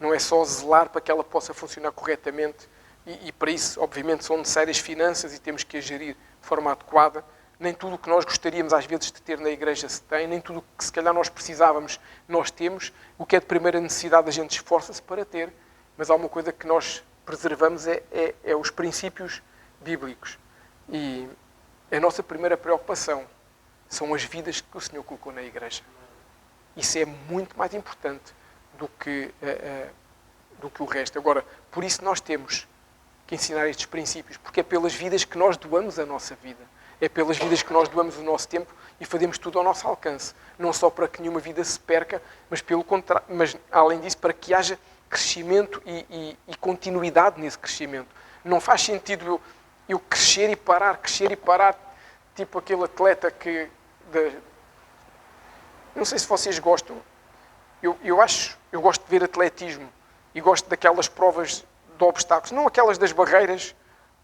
não é só zelar para que ela possa funcionar corretamente e para isso, obviamente, são necessárias finanças e temos que a gerir de forma adequada. Nem tudo o que nós gostaríamos às vezes de ter na igreja se tem, nem tudo o que se calhar nós precisávamos nós temos. O que é de primeira necessidade a gente esforça-se para ter, mas há uma coisa que nós preservamos é os princípios bíblicos. E a nossa primeira preocupação são as vidas que o Senhor colocou na igreja. Isso é muito mais importante do que o resto. Agora, por isso nós temos que ensinar estes princípios, porque é pelas vidas que nós doamos a nossa vida. É pelas vidas que nós doamos o nosso tempo e fazemos tudo ao nosso alcance. Não só para que nenhuma vida se perca, mas pelo contrário, mas além disso, para que haja crescimento e continuidade nesse crescimento. Não faz sentido eu crescer e parar, tipo aquele atleta que... Não sei se vocês gostam. Eu gosto de ver atletismo e gosto daquelas provas de obstáculos. Não aquelas das barreiras,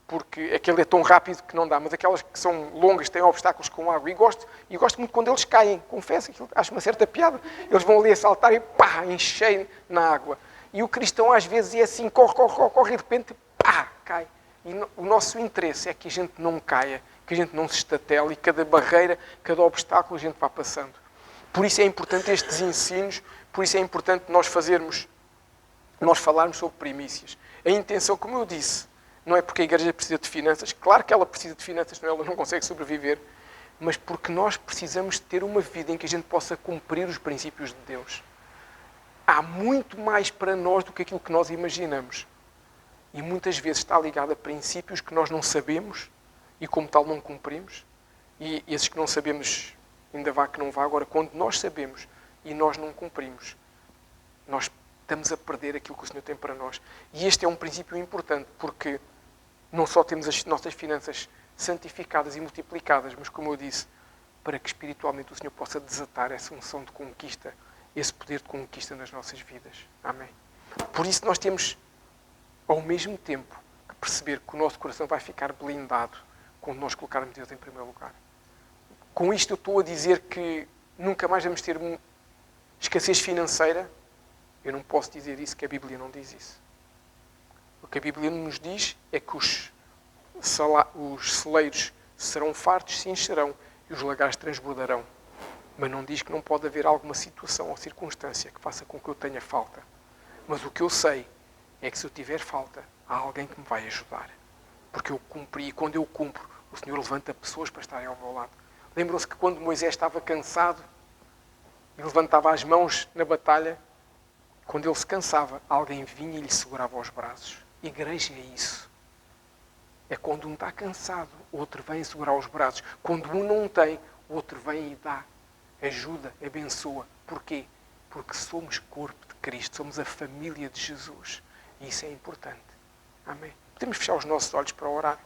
porque aquele é tão rápido que não dá, mas aquelas que são longas, têm obstáculos com água. E gosto muito quando eles caem. Confesso que acho uma certa piada. Eles vão ali a saltar e pá, encheem na água. E o cristão às vezes é assim, corre e de repente, pá, cai. E o nosso interesse é que a gente não caia, que a gente não se estatele e cada barreira, cada obstáculo a gente vá passando. Por isso é importante estes ensinos, por isso é importante nós falarmos sobre primícias. A intenção, como eu disse, não é porque a igreja precisa de finanças, claro que ela precisa de finanças, senão ela não consegue sobreviver, mas porque nós precisamos de ter uma vida em que a gente possa cumprir os princípios de Deus. Há muito mais para nós do que aquilo que nós imaginamos. E muitas vezes está ligado a princípios que nós não sabemos e como tal não cumprimos. E esses que não sabemos, ainda vá que não vá. Agora, quando nós sabemos e nós não cumprimos, nós estamos a perder aquilo que o Senhor tem para nós. E este é um princípio importante, porque não só temos as nossas finanças santificadas e multiplicadas, mas, como eu disse, para que espiritualmente o Senhor possa desatar essa unção de conquista, esse poder de conquista nas nossas vidas. Amém. Por isso nós temos, ao mesmo tempo, que perceber que o nosso coração vai ficar blindado quando nós colocarmos Deus em primeiro lugar. Com isto eu estou a dizer que nunca mais vamos ter escassez financeira. Eu não posso dizer isso, que a Bíblia não diz isso. O que a Bíblia nos diz é que os celeiros serão fartos, se encherão, e os lagares transbordarão. Mas não diz que não pode haver alguma situação ou circunstância que faça com que eu tenha falta. Mas o que eu sei é que se eu tiver falta, há alguém que me vai ajudar. Porque eu cumpri, e quando eu cumpro, o Senhor levanta pessoas para estarem ao meu lado. Lembram-se que quando Moisés estava cansado e levantava as mãos na batalha, quando ele se cansava, alguém vinha e lhe segurava os braços. Igreja é isso. É quando um está cansado, o outro vem segurar os braços. Quando um não tem, o outro vem e dá. Ajuda, abençoa. Porquê? Porque somos corpo de Cristo, somos a família de Jesus. E isso é importante. Amém? Podemos fechar os nossos olhos para orar.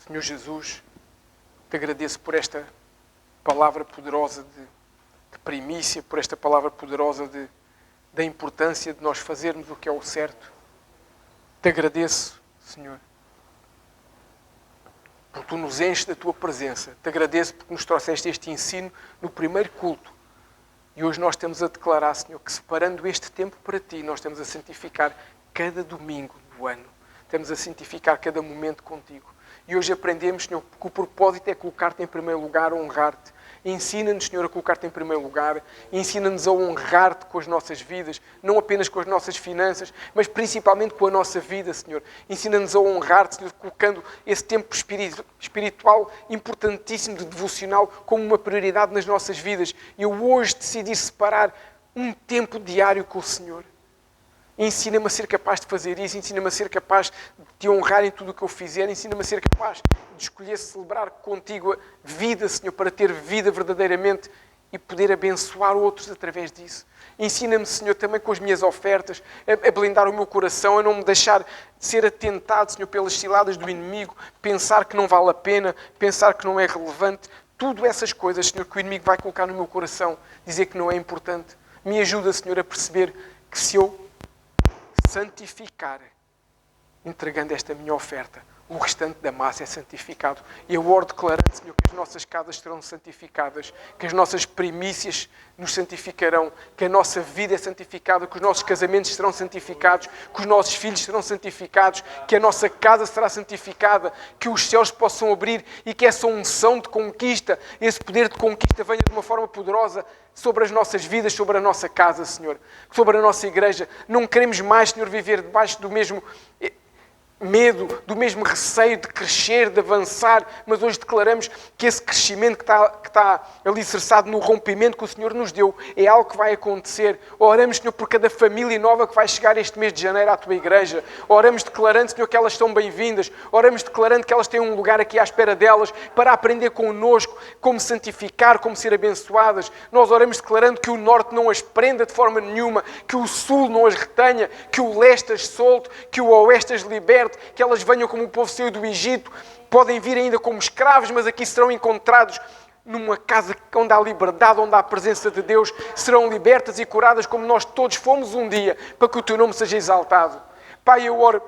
Senhor Jesus, te agradeço por esta palavra poderosa de primícia, por esta palavra poderosa da importância de nós fazermos o que é o certo. Te agradeço, Senhor, porque Tu nos enches da Tua presença. Te agradeço porque nos trouxeste este ensino no primeiro culto. E hoje nós estamos a declarar, Senhor, que separando este tempo para Ti, nós estamos a santificar cada domingo do ano. Estamos a santificar cada momento contigo. E hoje aprendemos, Senhor, que o propósito é colocar-te em primeiro lugar, honrar-te. Ensina-nos, Senhor, a colocar-te em primeiro lugar. Ensina-nos a honrar-te com as nossas vidas, não apenas com as nossas finanças, mas principalmente com a nossa vida, Senhor. Ensina-nos a honrar-te, Senhor, colocando esse tempo espiritual importantíssimo de devocional como uma prioridade nas nossas vidas. Eu hoje decidi separar um tempo diário com o Senhor. Ensina-me a ser capaz de fazer isso, ensina-me a ser capaz de te honrar em tudo o que eu fizer, ensina-me a ser capaz de escolher celebrar contigo a vida, Senhor, para ter vida verdadeiramente e poder abençoar outros através disso. Ensina-me, Senhor, também com as minhas ofertas, a blindar o meu coração, a não me deixar ser atentado, Senhor, pelas ciladas do inimigo, pensar que não vale a pena, pensar que não é relevante. Tudo essas coisas, Senhor, que o inimigo vai colocar no meu coração, dizer que não é importante. Me ajuda, Senhor, a perceber que se eu santificar, entregando esta minha oferta, o restante da massa é santificado. E eu oro declarando, Senhor, que as nossas casas serão santificadas, que as nossas primícias nos santificarão, que a nossa vida é santificada, que os nossos casamentos serão santificados, que os nossos filhos serão santificados, que a nossa casa será santificada, que os céus possam abrir e que essa unção de conquista, esse poder de conquista venha de uma forma poderosa sobre as nossas vidas, sobre a nossa casa, Senhor, sobre a nossa igreja. Não queremos mais, Senhor, viver debaixo do mesmo medo, do mesmo receio de crescer, de avançar, mas hoje declaramos que esse crescimento que está alicerçado no rompimento que o Senhor nos deu é algo que vai acontecer. Oramos, Senhor, por cada família nova que vai chegar este mês de janeiro à Tua igreja. Oramos declarando, Senhor, que elas são bem-vindas. Oramos declarando que elas têm um lugar aqui à espera delas para aprender connosco como santificar, como ser abençoadas. Nós oramos declarando que o norte não as prenda de forma nenhuma, que o sul não as retenha, que o leste as solte, que o oeste as liberte, que elas venham como o povo saiu do Egito, podem vir ainda como escravos, mas aqui serão encontrados numa casa onde há liberdade, onde há a presença de Deus, serão libertas e curadas como nós todos fomos um dia, para que o Teu nome seja exaltado. Pai, eu oro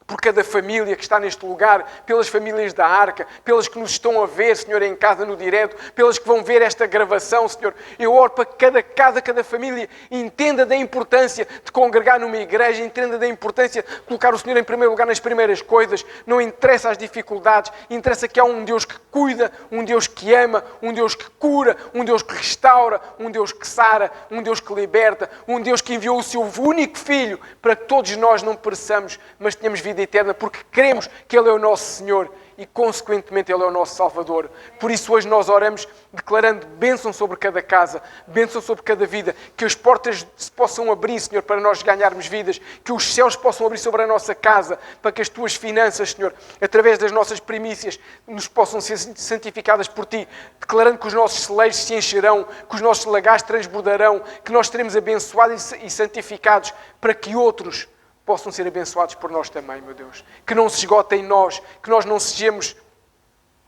por cada família que está neste lugar, pelas famílias da Arca, pelas que nos estão a ver, Senhor, em casa no direto, pelas que vão ver esta gravação, Senhor. Eu oro para que cada casa, cada família entenda da importância de congregar numa igreja, entenda da importância de colocar o Senhor em primeiro lugar nas primeiras coisas. Não interessa as dificuldades, interessa que há um Deus que cuida, um Deus que ama, um Deus que cura, um Deus que restaura, um Deus que sara, um Deus que liberta, um Deus que enviou o Seu único Filho para que todos nós não pereçamos, mas tenhamos vida eterna, porque cremos que Ele é o nosso Senhor e, consequentemente, Ele é o nosso Salvador. Por isso, hoje nós oramos declarando bênção sobre cada casa, bênção sobre cada vida, que as portas se possam abrir, Senhor, para nós ganharmos vidas, que os céus possam abrir sobre a nossa casa, para que as Tuas finanças, Senhor, através das nossas primícias, nos possam ser santificadas por Ti, declarando que os nossos celeiros se encherão, que os nossos lagares transbordarão, que nós seremos abençoados e santificados, para que outros possam ser abençoados por nós também, meu Deus. Que não se esgota em nós, que nós não sejamos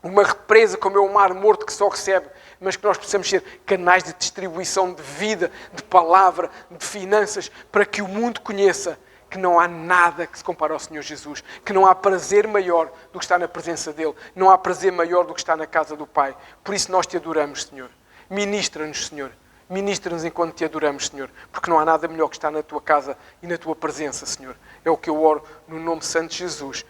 uma represa como é o mar morto que só recebe, mas que nós possamos ser canais de distribuição de vida, de palavra, de finanças, para que o mundo conheça que não há nada que se compare ao Senhor Jesus, que não há prazer maior do que estar na presença dEle, não há prazer maior do que estar na casa do Pai. Por isso nós Te adoramos, Senhor. Ministra-nos, Senhor. Ministra-nos enquanto Te adoramos, Senhor, porque não há nada melhor que estar na Tua casa e na Tua presença, Senhor. É o que eu oro no nome santo de Jesus.